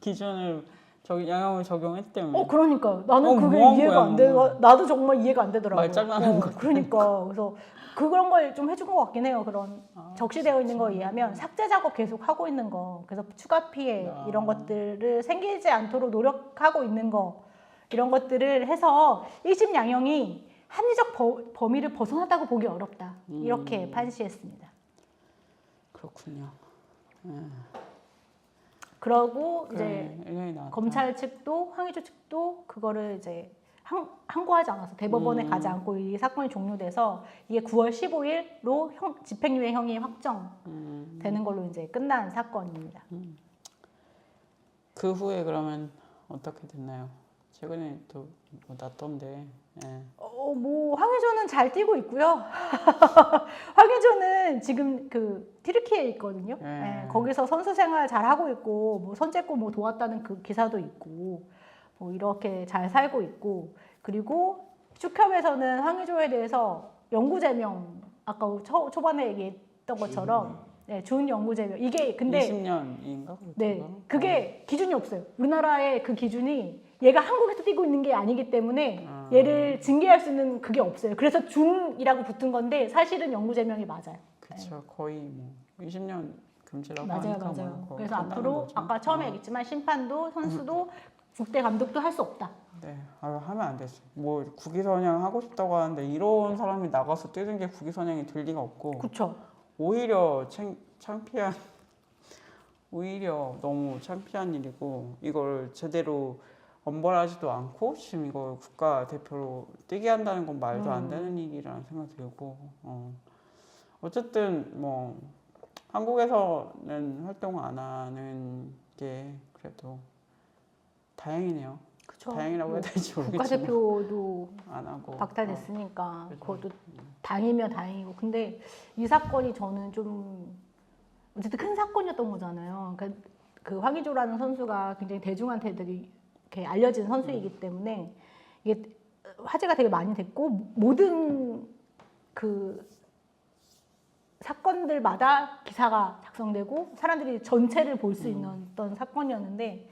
[SPEAKER 2] 기준을 양형을 적용했다며.
[SPEAKER 1] 그러니까 나는 그게
[SPEAKER 2] 뭐 한
[SPEAKER 1] 이해가
[SPEAKER 2] 거야,
[SPEAKER 1] 안 돼.
[SPEAKER 2] 뭐.
[SPEAKER 1] 나도 정말 이해가 안 되더라고.
[SPEAKER 2] 말 잘라낸 거.
[SPEAKER 1] 그러니까 그래서 그런 걸 좀 해준 것 같긴 해요. 그런 적시되어 있는 거에 의하면 삭제 작업 계속 하고 있는 거, 그래서 추가 피해 이런 것들을 생기지 않도록 노력하고 있는 거, 이런 것들을 해서 1심 양형이 합리적 범위를 벗어났다고 보기 어렵다. 이렇게 판시했습니다.
[SPEAKER 2] 그렇군요.
[SPEAKER 1] 그러고
[SPEAKER 2] 그래,
[SPEAKER 1] 이제
[SPEAKER 2] 일년이 나왔다.
[SPEAKER 1] 검찰 측도 황의조 측도 그거를 이제 항고하지 않았어. 대법원에 가지 않고 이 사건이 종료돼서 이게 9월 15일로 집행유예형이 확정되는 걸로 이제 끝난 사건입니다.
[SPEAKER 2] 그 후에 그러면 어떻게 됐나요? 최근에 또뭐 났던데. 예.
[SPEAKER 1] 뭐 황의조는 잘 뛰고 있고요. 황의조는 지금 그 튀르키예에 있거든요.
[SPEAKER 2] 예.
[SPEAKER 1] 예, 거기서 선수 생활 잘 하고 있고 뭐 선제골 뭐 도왔다는 그 기사도 있고 뭐 이렇게 잘 살고 있고, 그리고 축협에서는 황의조에 대해서 영구 제명, 아까 초반에 얘기했던 것처럼 준 영구 제명, 이게 근데
[SPEAKER 2] 20년인가?
[SPEAKER 1] 네, 그게 기준이 없어요. 우리나라의 그 기준이 얘가 한국에서 뛰고 있는 게 아니기 때문에 얘를 징계할 수 있는 그게 없어요. 그래서 준이라고 붙은 건데 사실은 영구 제명이 맞아요.
[SPEAKER 2] 그렇죠. 거의 뭐 20년 금지라고
[SPEAKER 1] 맞아요,
[SPEAKER 2] 하니까
[SPEAKER 1] 맞아요.
[SPEAKER 2] 뭐
[SPEAKER 1] 그래서
[SPEAKER 2] 끝나는
[SPEAKER 1] 앞으로
[SPEAKER 2] 거죠.
[SPEAKER 1] 아까 처음에 얘기했지만 심판도 선수도 국대 감독도 할 수 없다.
[SPEAKER 2] 네, 하면 안 되지. 뭐 국위선양 하고 싶다고 하는데 이런 사람이 나가서 뛰는 게 국위선양이 될 리가 없고.
[SPEAKER 1] 그렇죠.
[SPEAKER 2] 오히려 창피한, 오히려 너무 창피한 일이고, 이걸 제대로 엄벌하지도 않고 지금 이걸 국가대표로 뛰게 한다는 건 말도 안 되는 일이라는 생각이 들고, 어쨌든 뭐 한국에서는 활동 안 하는 게 그래도 다행이네요.
[SPEAKER 1] 그쵸.
[SPEAKER 2] 다행이라고 해야 될지 모르겠지만
[SPEAKER 1] 국가대표도
[SPEAKER 2] 안 하고
[SPEAKER 1] 박탈됐으니까
[SPEAKER 2] 그죠.
[SPEAKER 1] 그것도 다행이면 다행이고, 근데 이 사건이 저는 좀 어쨌든 큰 사건이었던 거잖아요. 그러니까 그 황의조라는 선수가 굉장히 대중한테 되게 이렇게 알려진 선수이기 때문에 이게 화제가 되게 많이 됐고, 모든 그 사건들마다 기사가 작성되고 사람들이 전체를 볼 수 있는 어떤 사건이었는데,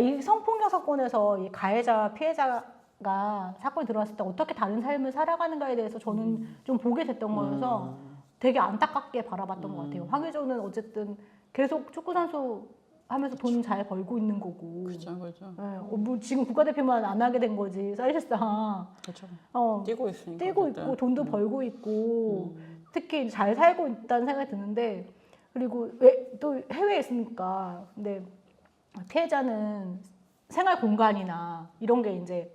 [SPEAKER 1] 이 성폭력 사건에서 이 가해자 피해자가 사건이 들어왔을 때 어떻게 다른 삶을 살아가는가에 대해서 저는 좀 보게 됐던 거여서 되게 안타깝게 바라봤던 것 같아요. 황의조는 어쨌든 계속 축구 선수 하면서 돈 잘 벌고 있는 거고.
[SPEAKER 2] 그렇죠, 그렇죠.
[SPEAKER 1] 뭐 지금 국가대표만 안 하게 된 거지 사실상.
[SPEAKER 2] 그렇죠.
[SPEAKER 1] 어,
[SPEAKER 2] 뛰고 있으니까.
[SPEAKER 1] 뛰고
[SPEAKER 2] 어쨌든.
[SPEAKER 1] 있고 돈도 벌고 있고 특히 잘 살고 있다는 생각이 드는데, 그리고 또 해외에 있으니까 근데 피해자는 생활 공간이나 이런 게 이제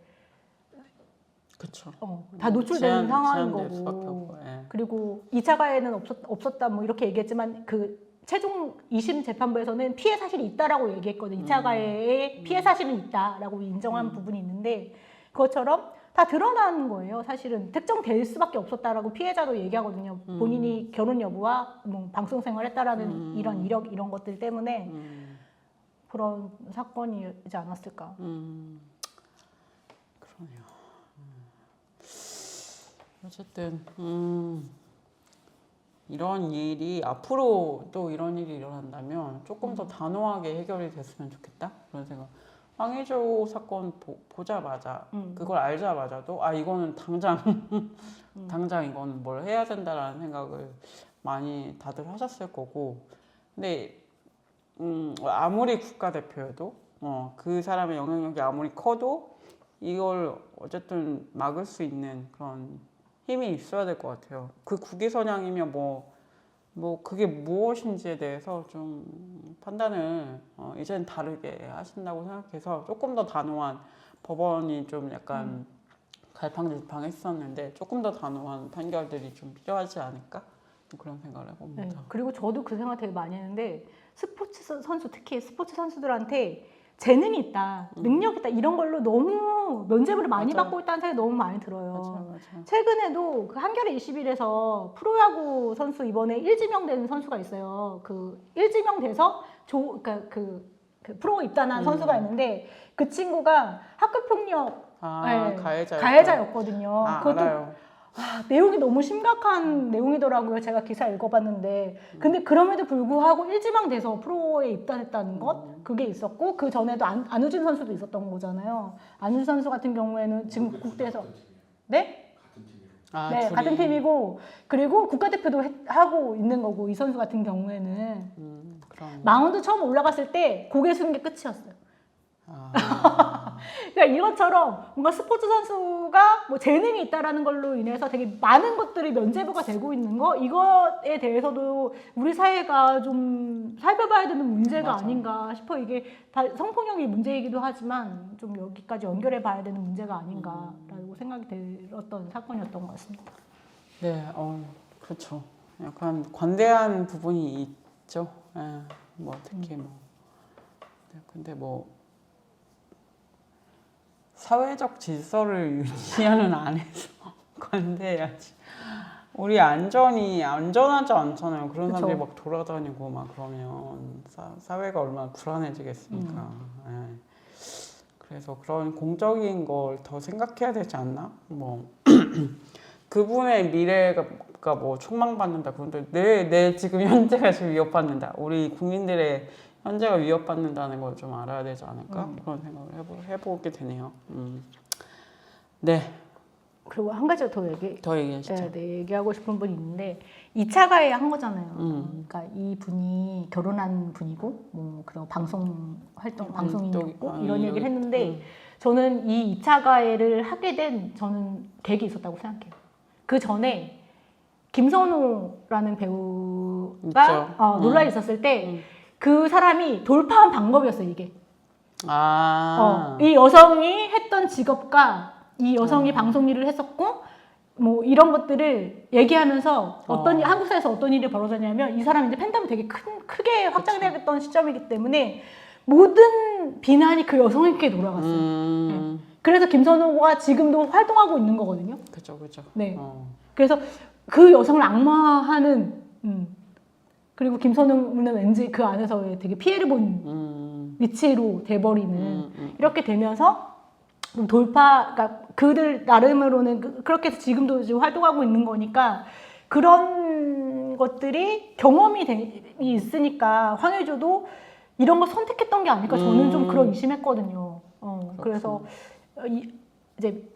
[SPEAKER 2] 그렇죠.
[SPEAKER 1] 다 노출되는 상황인
[SPEAKER 2] 제한될 수밖에
[SPEAKER 1] 거고,
[SPEAKER 2] 없고, 예.
[SPEAKER 1] 그리고 2차 가해는 없었다 뭐 이렇게 얘기했지만 그 최종 2심 재판부에서는 피해 사실이 있다라고 얘기했거든요. 2차 가해에 피해 사실은 있다라고 인정한 부분이 있는데, 그것처럼 다 드러나는 거예요. 사실은 특정될 수밖에 없었다라고 피해자도 얘기하거든요. 본인이 결혼 여부와 뭐 방송 생활했다라는 이런 이력 이런 것들 때문에 그런 사건이지 않았을까.
[SPEAKER 2] 그러네요. 어쨌든 이런 일이 앞으로 또 이런 일이 일어난다면 조금 더 단호하게 해결이 됐으면 좋겠다 그런 생각. 황의조 사건 보자마자 그걸 알자마자도 아 이거는 당장 이거는 뭘 해야 된다라는 생각을 많이 다들 하셨을 거고 근데 아무리 국가대표여도 그 사람의 영향력이 아무리 커도 이걸 어쨌든 막을 수 있는 그런 힘이 있어야 될 것 같아요. 그 국위선양이면 뭐 그게 무엇인지에 대해서 좀 판단을 이제는 다르게 하신다고 생각해서 조금 더 단호한 법원이 좀 약간 갈팡질팡했었는데 조금 더 단호한 판결들이 좀 필요하지 않을까 그런 생각을 해봅니다.
[SPEAKER 1] 네, 그리고 저도 그 생각 되게 많이 했는데 스포츠 선수 특히 스포츠 선수들한테 재능이 있다, 능력이 있다 이런 걸로 너무 면죄부를 많이
[SPEAKER 2] 맞아요.
[SPEAKER 1] 받고 있다는 생각이 너무 많이 들어요.
[SPEAKER 2] 맞아.
[SPEAKER 1] 최근에도 그 한겨레 21에서 프로야구 선수 이번에 1지명된 선수가 있어요. 그 1지명돼서 그 프로 입단한 선수가 있는데 그 친구가 학교폭력 네, 가해자였거든요. 그것도
[SPEAKER 2] 알아요.
[SPEAKER 1] 내용이 너무 심각한 내용이더라고요. 제가 기사 읽어봤는데. 근데 그럼에도 불구하고 1지망 돼서 프로에 입단했다는 것? 그게 있었고, 그 전에도 안우진 선수도 있었던 거잖아요. 안우진 선수 같은 경우에는 지금 국대에서. 네?
[SPEAKER 3] 같은 팀이로.
[SPEAKER 1] 네, 같은 팀이고, 그리고 국가대표도 하고 있는 거고, 이 선수 같은 경우에는. 마운드 처음 올라갔을 때 고개 숙인 게 끝이었어요. 그러니까 이것처럼 뭔가 스포츠 선수가 뭐 재능이 있다라는 걸로 인해서 되게 많은 것들이 면죄부가 되고 있는 거 이거에 대해서도 우리 사회가 좀 살펴봐야 되는 문제가
[SPEAKER 2] 맞아.
[SPEAKER 1] 아닌가 싶어. 이게 다 성폭력이 문제이기도 하지만 좀 여기까지 연결해 봐야 되는 문제가 아닌가라고 생각이 들었던 사건이었던 것 같습니다.
[SPEAKER 2] 네, 그렇죠. 약간 관대한 부분이 있죠. 예, 뭐 특히 뭐 네, 근데 뭐 사회적 질서를 유지하는 안에서 관대해야지. 우리 안전하지 않잖아요. 그런
[SPEAKER 1] 그쵸.
[SPEAKER 2] 사람들이 막 돌아다니고 막 그러면 사회가 얼마나 불안해지겠습니까. 예. 그래서 그런 공적인 걸 더 생각해야 되지 않나? 뭐 그분의 미래가 뭐 촉망받는다. 그런데 내 지금 현재가 지금 위협받는다. 우리 국민들의 현재가 위협받는다는 걸 좀 알아야 되지 않을까? 그런 생각을 해보게 되네요. 네.
[SPEAKER 1] 그리고 한 가지 더
[SPEAKER 2] 얘기하시죠.
[SPEAKER 1] 네, 얘기하고 싶은 분이 있는데 2차 가해 한 거잖아요. 그러니까 이 분이 결혼한 분이고 뭐 그런 방송 활동 방송인이었고 이런 얘기를 했는데 저는 이 2차 가해를 하게 된 저는 계기 있었다고 생각해요. 그 전에 김선호라는 배우가 논란이 있었을 때 그 사람이 돌파한 방법이었어요, 이게. 이 여성이 했던 직업과 이 여성이 방송 일을 했었고 뭐 이런 것들을 얘기하면서 한국 사회에서 어떤 일이 벌어졌냐면 이 사람이 이제 팬덤이 되게 크게 확장되었던 시점이기 때문에 모든 비난이 그 여성에게 돌아갔어요. 네. 그래서 김선호가 지금도 활동하고 있는 거거든요.
[SPEAKER 2] 그렇죠.
[SPEAKER 1] 네. 그래서 그 여성을 악마하는 그리고 김선호는 왠지 그 안에서 되게 피해를 본 위치로 돼버리는 이렇게 되면서 그러니까 그들 나름으로는 그렇게 해서 지금도 지금 활동하고 있는 거니까 그런 것들이 경험이 있으니까 황혜조도 이런 걸 선택했던 게 아닐까 저는 좀 그런 의심했거든요. 그래서 이제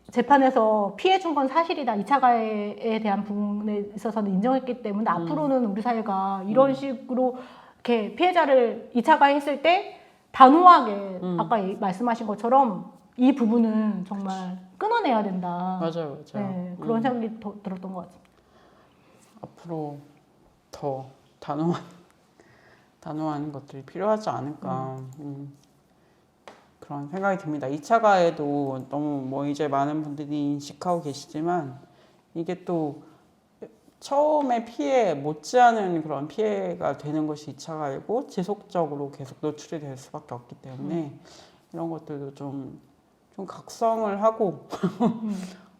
[SPEAKER 1] 재판에서 피해 준 건 사실이다. 2차 가해에 대한 부분에 있어서는 인정했기 때문에 앞으로는 우리 사회가 이런 식으로 이렇게 피해자를 2차 가해 했을 때 단호하게 아까 말씀하신 것처럼 이 부분은 정말 끊어내야 된다.
[SPEAKER 2] 맞아요.
[SPEAKER 1] 네, 그런 생각이 들었던 것 같습니다.
[SPEAKER 2] 앞으로 더 단호한 것들이 필요하지 않을까. 그런 생각이 듭니다. 2차 가해도 너무 뭐 이제 많은 분들이 인식하고 계시지만 이게 또 처음에 피해 못지않은 그런 피해가 되는 것이 2차 가해고 지속적으로 계속 노출이 될 수밖에 없기 때문에 이런 것들도 좀 각성을 하고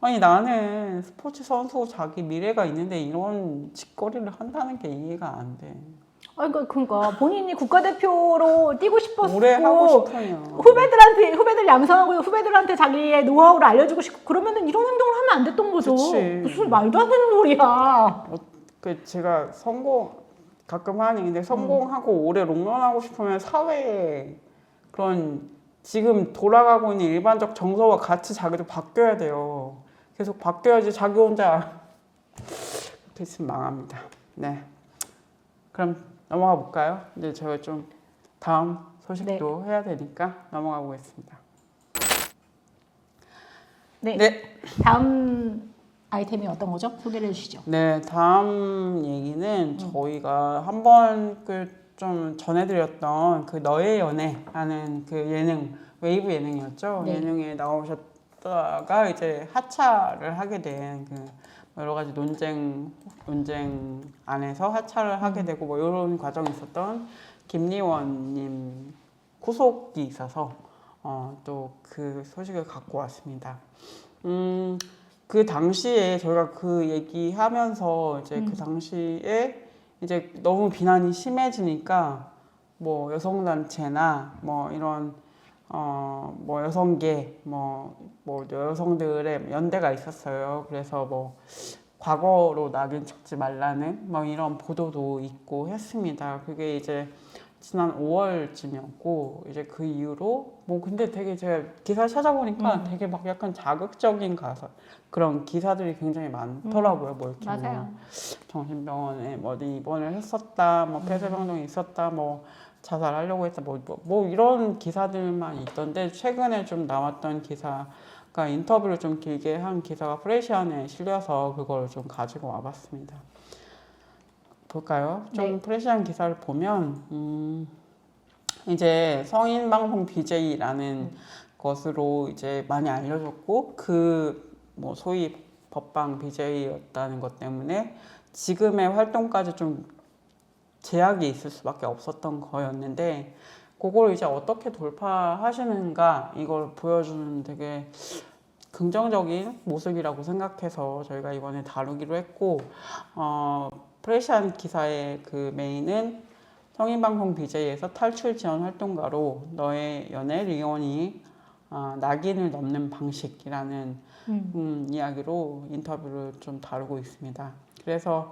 [SPEAKER 2] 아니 나는 스포츠 선수 자기 미래가 있는데 이런 짓거리를 한다는 게 이해가 안 돼.
[SPEAKER 1] 그러니까 본인이 국가대표로 뛰고 싶었고
[SPEAKER 2] 오래 하고 싶으면
[SPEAKER 1] 후배들 양성하고 후배들한테 자기의 노하우를 알려주고 싶고 그러면은 이런 행동을 하면 안 됐던 거죠.
[SPEAKER 2] 그치.
[SPEAKER 1] 무슨 말도 안 되는 소리야.
[SPEAKER 2] 제가 가끔 하는 얘기인데 성공하고 오래 롱런하고 싶으면 사회에 그런 지금 돌아가고 있는 일반적 정서와 같이 자기도 바뀌어야 돼요. 계속 바뀌어야지 자기 혼자 그렇게 있으면 망합니다. 네. 그럼 넘어가 볼까요? 이제 저희 좀 다음 소식도 해야 되니까 넘어가 보겠습니다.
[SPEAKER 1] 네.
[SPEAKER 2] 네.
[SPEAKER 1] 다음 아이템이 어떤 거죠? 소개를 해주시죠.
[SPEAKER 2] 네, 다음 얘기는 저희가 한번 그 좀 전해드렸던 그 너의 연애라는 그 예능, 웨이브 예능이었죠.
[SPEAKER 1] 네.
[SPEAKER 2] 예능에 나오셨다가 이제 하차를 하게 된 그 여러 가지 논쟁 안에서 하차를 하게 되고 뭐 이런 과정이 있었던 김리원님 구속이 있어서 또 그 소식을 갖고 왔습니다. 그 당시에 저희가 그 얘기하면서 이제 그 당시에 이제 너무 비난이 심해지니까 뭐 여성단체나 뭐 이런 뭐 여성계 뭐 여성들의 연대가 있었어요. 그래서 뭐 과거로 낙인 찍지 말라는 뭐 이런 보도도 있고 했습니다. 그게 이제 지난 5월쯤이었고 이제 그 이후로 뭐 근데 되게 제가 기사 찾아보니까 되게 막 약간 자극적인 가사 그런 기사들이 굉장히 많더라고요. 뭐 이렇게
[SPEAKER 1] 맞아요.
[SPEAKER 2] 뭐 정신병원에 뭐 어디 입원을 했었다, 뭐 폐쇄병동에 있었다, 뭐 자살하려고 했다, 뭐 이런 기사들만 있던데 최근에 좀 나왔던 기사가 인터뷰를 좀 길게 한 기사가 프레시안에 실려서 그걸 좀 가지고 와봤습니다. 볼까요? 좀
[SPEAKER 1] 네.
[SPEAKER 2] 프레시안 기사를 보면 이제 성인 방송 BJ라는 것으로 이제 많이 알려졌고 그 뭐 소위 법방 BJ였다는 것 때문에 지금의 활동까지 좀 제약이 있을 수밖에 없었던 거였는데 그걸 이제 어떻게 돌파하시는가 이걸 보여주는 되게 긍정적인 모습이라고 생각해서 저희가 이번에 다루기로 했고 프레시안 기사의 그 메인은 성인방송 BJ에서 탈출 지원 활동가로 너의 연애 리원이 낙인을 넘는 방식이라는 이야기로 인터뷰를 좀 다루고 있습니다. 그래서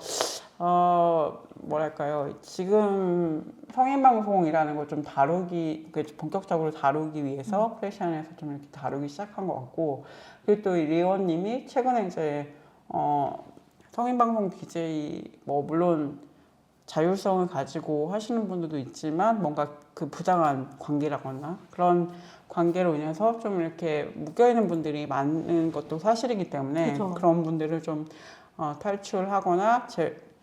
[SPEAKER 2] 뭐랄까요, 지금 성인방송이라는 걸 좀 다루기, 본격적으로 다루기 위해서 프레시안에서 좀 이렇게 다루기 시작한 것 같고, 그리고 또 리원님이 최근에 이제 성인방송 BJ 뭐 물론 자율성을 가지고 하시는 분들도 있지만 뭔가 그 부당한 관계라거나 그런 관계로 인해서 좀 이렇게 묶여있는 분들이 많은 것도 사실이기 때문에
[SPEAKER 1] 그쵸.
[SPEAKER 2] 그런 분들을 좀 탈출하거나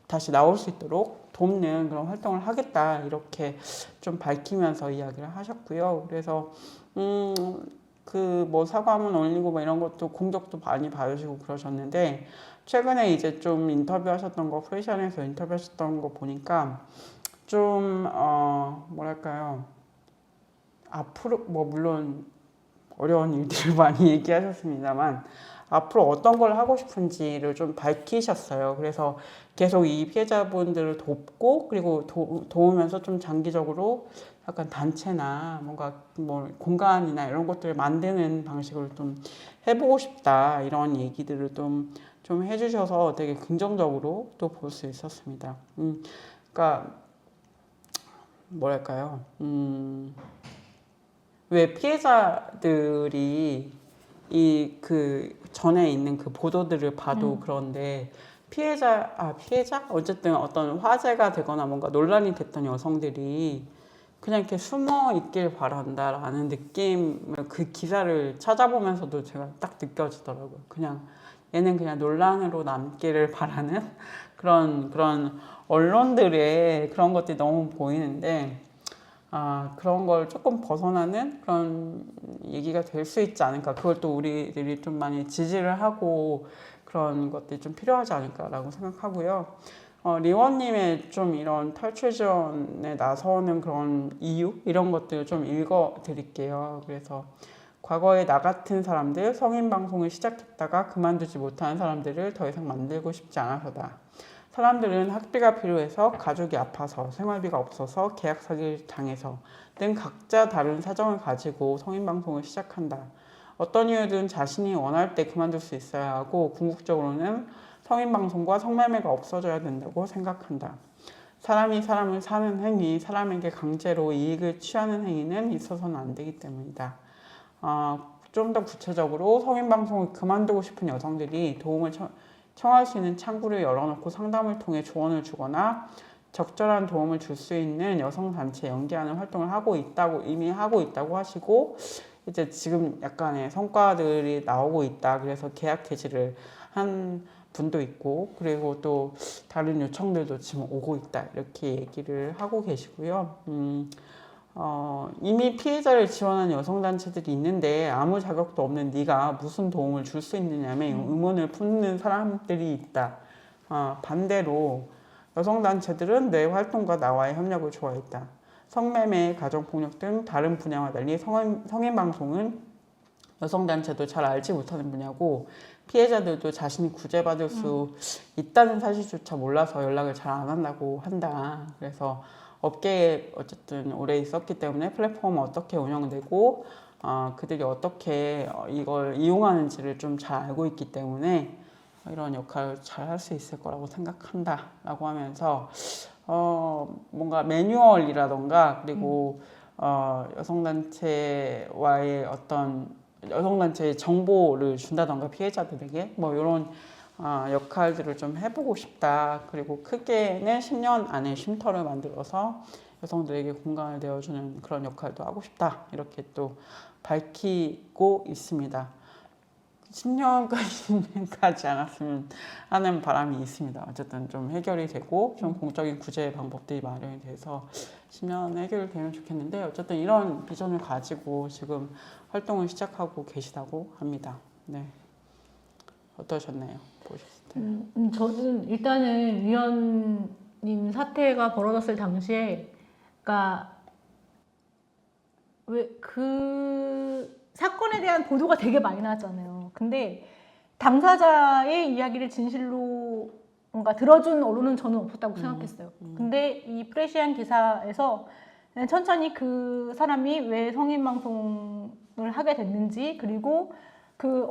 [SPEAKER 2] 다시 나올 수 있도록 돕는 그런 활동을 하겠다 이렇게 좀 밝히면서 이야기를 하셨고요. 그래서 그 뭐 사과문 올리고 뭐 이런 것도 공격도 많이 받으시고 그러셨는데 최근에 이제 좀 인터뷰하셨던 거 프레시안에서 인터뷰하셨던 거 보니까 좀 뭐랄까요, 앞으로 뭐 물론 어려운 일들을 많이 얘기하셨습니다만 앞으로 어떤 걸 하고 싶은지를 좀 밝히셨어요. 그래서 계속 이 피해자분들을 돕고 그리고 도우면서 좀 장기적으로 약간 단체나 뭔가 뭐 공간이나 이런 것들을 만드는 방식을 좀 해보고 싶다 이런 얘기들을 좀 해주셔서 되게 긍정적으로 또 볼 수 있었습니다. 그러니까 뭐랄까요, 왜 피해자들이 이 그 전에 있는 그 보도들을 봐도 그런데 피해자 어쨌든 어떤 화제가 되거나 뭔가 논란이 됐던 여성들이 그냥 이렇게 숨어 있길 바란다라는 느낌을 그 기사를 찾아보면서도 제가 딱 느껴지더라고요. 그냥 얘는 그냥 논란으로 남기를 바라는 그런 언론들의 그런 것들이 너무 보이는데 그런 걸 조금 벗어나는 그런 얘기가 될 수 있지 않을까. 그걸 또 우리들이 좀 많이 지지를 하고 그런 것들이 좀 필요하지 않을까라고 생각하고요. 리원님의 좀 이런 탈출 지원에 나서는 그런 이유 이런 것들을 좀 읽어 드릴게요. 그래서 과거에 나 같은 사람들, 성인 방송을 시작했다가 그만두지 못하는 사람들을 더 이상 만들고 싶지 않아서다. 사람들은 학비가 필요해서, 가족이 아파서, 생활비가 없어서, 계약 사기를 당해서 등 각자 다른 사정을 가지고 성인 방송을 시작한다. 어떤 이유든 자신이 원할 때 그만둘 수 있어야 하고 궁극적으로는 성인 방송과 성매매가 없어져야 된다고 생각한다. 사람이 사람을 사는 행위, 사람에게 강제로 이익을 취하는 행위는 있어서는 안 되기 때문이다. 좀 더 구체적으로 성인 방송을 그만두고 싶은 여성들이 도움을 청할 수 있는 창구를 열어놓고 상담을 통해 조언을 주거나 적절한 도움을 줄 수 있는 여성단체에 연계하는 활동을 이미 하고 있다고 하시고, 이제 지금 약간의 성과들이 나오고 있다. 그래서 계약 해지를 한 분도 있고, 그리고 또 다른 요청들도 지금 오고 있다. 이렇게 얘기를 하고 계시고요. 이미 피해자를 지원하는 여성단체들이 있는데 아무 자격도 없는 네가 무슨 도움을 줄 수 있느냐며 의문을 품는 사람들이 있다. 반대로 여성단체들은 내 활동과 나와의 협력을 좋아했다. 성매매, 가정폭력 등 다른 분야와 달리 성인방송은 여성단체도 잘 알지 못하는 분야고, 피해자들도 자신이 구제받을 수 있다는 사실조차 몰라서 연락을 잘 안 한다고 한다. 그래서 업계에 어쨌든 오래 있었기 때문에 플랫폼은 어떻게 운영되고 그들이 어떻게 이걸 이용하는지를 좀 잘 알고 있기 때문에 이런 역할을 잘 할 수 있을 거라고 생각한다 라고 하면서 뭔가 매뉴얼이라던가 그리고 여성단체와의 여성단체의 정보를 준다던가 피해자들에게 뭐 이런 역할들을 좀 해보고 싶다. 그리고 크게는 10년 안에 쉼터를 만들어서 여성들에게 공간을 내어주는 그런 역할도 하고 싶다. 이렇게 또 밝히고 있습니다. 10년까지 가지 않았으면 하는 바람이 있습니다. 어쨌든 좀 해결이 되고 좀 공적인 구제 방법들이 마련이 돼서 10년 해결되면 좋겠는데, 어쨌든 이런 비전을 가지고 지금 활동을 시작하고 계시다고 합니다. 네, 어떠셨나요? 보셨을 때?
[SPEAKER 1] 저는 일단은 위원님 사태가 벌어졌을 당시에, 그러니까 왜 그 사건에 대한 보도가 되게 많이 나왔잖아요. 근데 당사자의 이야기를 진실로 뭔가 들어준 언론은 저는 없었다고 생각했어요. 근데 이 프레시안 기사에서 천천히 그 사람이 왜 성인 방송을 하게 됐는지, 그리고 그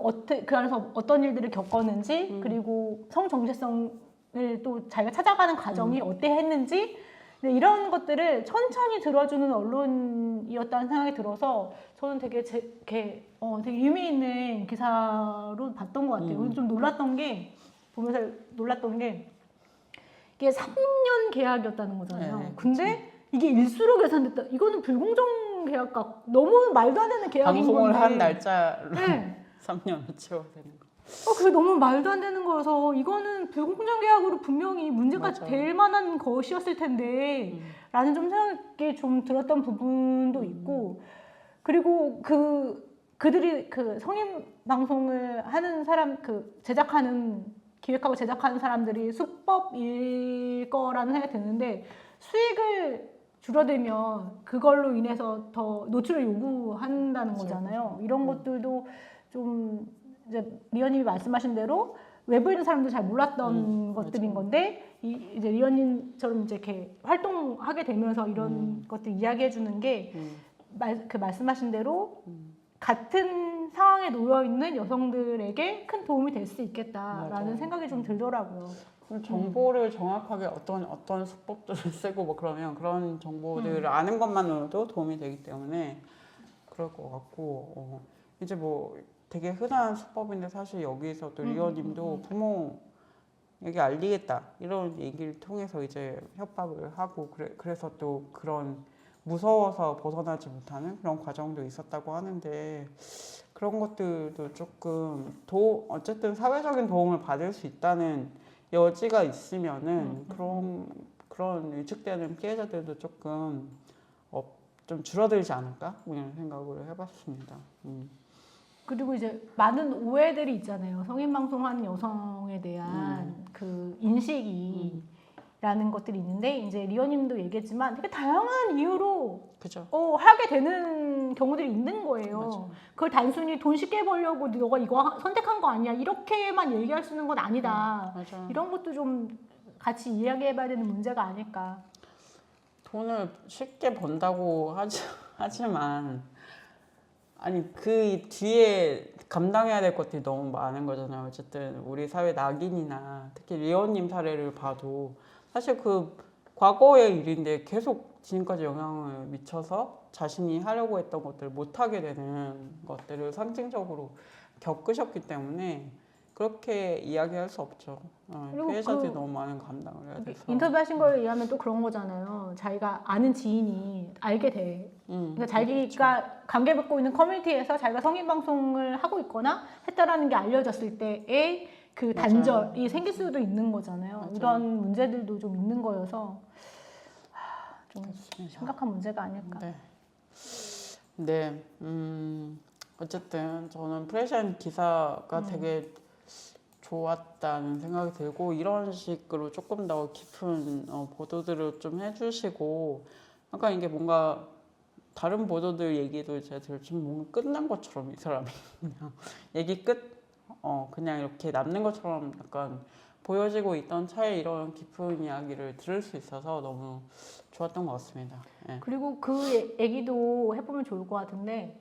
[SPEAKER 1] 안에서 어떤 일들을 겪었는지, 그리고 성 정체성을 또 자기가 찾아가는 과정이 어땠는지, 이런 것들을 천천히 들어주는 언론이었다는 생각이 들어서 저는 되게 되게 의미 있는 기사로 봤던 것 같아요. 좀 놀랐던 게, 보면서 놀랐던 게, 이게 3년 계약이었다는 거잖아요.
[SPEAKER 2] 네,
[SPEAKER 1] 근데 이게 일수로 계산됐다. 이거는 불공정 계약 같고 너무 말도 안 되는 계약인 건데.
[SPEAKER 2] 방송을 한 날짜로
[SPEAKER 1] 네.
[SPEAKER 2] 3년을 채워야 되는 거.
[SPEAKER 1] 그게 너무 말도 안 되는 거여서 이거는 불공정 계약으로 분명히 문제가
[SPEAKER 2] 맞아.
[SPEAKER 1] 될 만한 것이었을 텐데 라는 좀 생각이 좀 들었던 부분도 있고, 그리고 그들이 그 성인 방송을 하는 사람, 기획하고 제작하는 사람들이 수법일 거라는 생각이 드는데, 수익을 줄어들면 그걸로 인해서 더 노출을 요구한다는 거잖아요. 이런 것들도 좀 이제 리언님이 말씀하신 대로 외부에 있는 사람도 잘 몰랐던 것들인 건데, 이제 리언님처럼 이제 이렇게 활동하게 되면서 이런 것들 이야기해 주는 게 말씀하신 대로 같은 상황에 놓여 있는 여성들에게 큰 도움이 될 수 있겠다라는
[SPEAKER 2] 맞아요.
[SPEAKER 1] 생각이 좀 들더라고요.
[SPEAKER 2] 정보를 정확하게 어떤 수법들을 쓰고 뭐 그러면 그런 정보들을 아는 것만으로도 도움이 되기 때문에 그럴 것 같고, 이제 뭐 되게 흔한 수법인데 사실 여기서 또 리어님도 부모에게 알리겠다 이런 얘기를 통해서 이제 협박을 하고 그래서 또 그런 무서워서 벗어나지 못하는 그런 과정도 있었다고 하는데, 그런 것들도 조금 어쨌든 사회적인 도움을 받을 수 있다는 여지가 있으면은 그런 위축되는 피해자들도 조금 좀 줄어들지 않을까 이런 생각을 해봤습니다.
[SPEAKER 1] 그리고 이제 많은 오해들이 있잖아요. 성인 방송하는 여성에 대한 그 인식이라는 것들이 있는데, 이제 리어님도 얘기했지만 되게 다양한 이유로
[SPEAKER 2] 그죠?
[SPEAKER 1] 하게 되는 경우들이 있는 거예요.
[SPEAKER 2] 맞아.
[SPEAKER 1] 그걸 단순히 돈 쉽게 벌려고 너가 이거 선택한 거 아니야, 이렇게만 얘기할 수 있는 건 아니다.
[SPEAKER 2] 맞아.
[SPEAKER 1] 이런 것도 좀 같이 이야기해봐야 되는 문제가 아닐까.
[SPEAKER 2] 돈을 쉽게 번다고 하지만 아니 그 뒤에 감당해야 될 것들이 너무 많은 거잖아요. 어쨌든 우리 사회 낙인이나 특히 리언님 사례를 봐도 사실 그 과거의 일인데 계속 지금까지 영향을 미쳐서 자신이 하려고 했던 것들을 못하게 되는 것들을 상징적으로 겪으셨기 때문에 그렇게 이야기할 수 없죠.
[SPEAKER 1] 그리고
[SPEAKER 2] 피해자들이 너무 많은 감당을 해야 돼서.
[SPEAKER 1] 인터뷰하신 거에 의하면 또 그런 거잖아요. 자기가 아는 지인이 알게 돼. 그러니까 자기가 관계 맺고 있는 커뮤니티에서 자기가 성인 방송을 하고 있거나 했다라는 게 알려졌을 때의 그
[SPEAKER 2] 맞아요.
[SPEAKER 1] 단절이 생길 수도 있는 거잖아요.
[SPEAKER 2] 맞아요.
[SPEAKER 1] 이런 문제들도 좀 있는 거여서 좀
[SPEAKER 2] 그렇습니다.
[SPEAKER 1] 심각한 문제가 아닐까.
[SPEAKER 2] 네. 네. 어쨌든 저는 프레시안 기사가 되게 좋았다는 생각이 들고 이런 식으로 조금 더 깊은 보도들을 좀 해주시고 약간 이게 뭔가 다른 보도들 얘기도 제가 들좀 뭔가 끝난 것처럼 이 사람이 그냥 얘기 끝 그냥 이렇게 남는 것처럼 약간 보여지고 있던 차에 이런 깊은 이야기를 들을 수 있어서 너무 좋았던 것 같습니다. 예.
[SPEAKER 1] 그리고 그 얘기도 해보면 좋을 것 같은데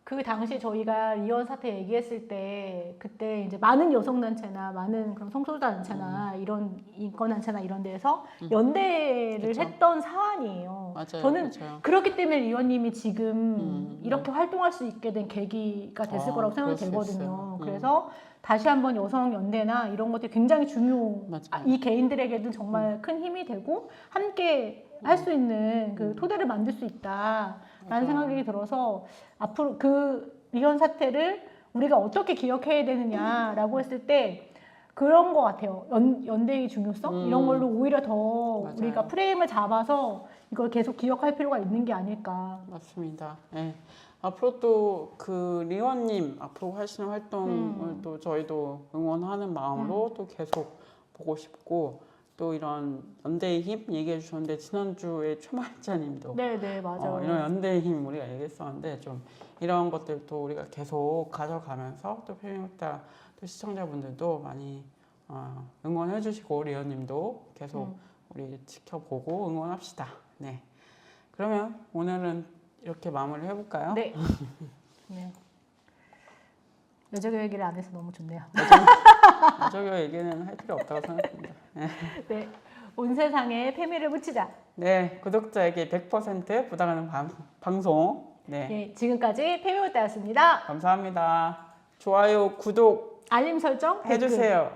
[SPEAKER 1] 그 당시 저희가 리언 사태 얘기했을 때 그때 이제 많은 여성단체나 많은 그런 성소수자단체나 이런 인권단체나 이런 데에서 연대를
[SPEAKER 2] 그쵸.
[SPEAKER 1] 했던 사안이에요.
[SPEAKER 2] 맞아요.
[SPEAKER 1] 저는
[SPEAKER 2] 맞아요.
[SPEAKER 1] 그렇기 때문에 리언님이 지금 이렇게 활동할 수 있게 된 계기가 됐을 거라고 생각이
[SPEAKER 2] 그럴 수
[SPEAKER 1] 되거든요.
[SPEAKER 2] 있어요.
[SPEAKER 1] 그래서 다시 한번 여성 연대나 이런 것들이 굉장히
[SPEAKER 2] 맞아요.
[SPEAKER 1] 이 개인들에게는 정말 큰 힘이 되고 함께 할 수 있는 그 토대를 만들 수 있다라는
[SPEAKER 2] 맞아요.
[SPEAKER 1] 생각이 들어서 앞으로 그 리언 사태를 우리가 어떻게 기억해야 되느냐라고 했을 때 그런 것 같아요. 연대의 중요성 이런 걸로 오히려 더
[SPEAKER 2] 맞아요.
[SPEAKER 1] 우리가 프레임을 잡아서 이걸 계속 기억할 필요가 있는 게 아닐까.
[SPEAKER 2] 맞습니다. 예. 앞으로 또 그 리원님 앞으로 하시는 활동을 또 저희도 응원하는 마음으로 또 계속 보고 싶고 또 이런 연대의 힘 얘기해 주셨는데 지난주에 최말자님도
[SPEAKER 1] 네네 맞아요.
[SPEAKER 2] 이런 연대의 힘 우리가 얘기했었는데 좀 이런 것들도 우리가 계속 가져가면서 또 페미노타 또 시청자분들도 많이 응원해 주시고 리언님도 계속 우리 지켜보고 응원합시다. 네. 그러면 오늘은 이렇게 마무리를 해볼까요?
[SPEAKER 1] 네. 네. 여자교 얘기를 안 해서 너무 좋네요.
[SPEAKER 2] 여자교 얘기는 할 필요 없다고 생각합니다. 네.
[SPEAKER 1] 네. 온 세상에 페미를 붙이자.
[SPEAKER 2] 네, 구독자에게 100% 부당하는 방송. 네,
[SPEAKER 1] 네, 지금까지 페미노타였습니다.
[SPEAKER 2] 감사합니다. 좋아요, 구독
[SPEAKER 1] 알림 설정 댓글.
[SPEAKER 2] 해주세요.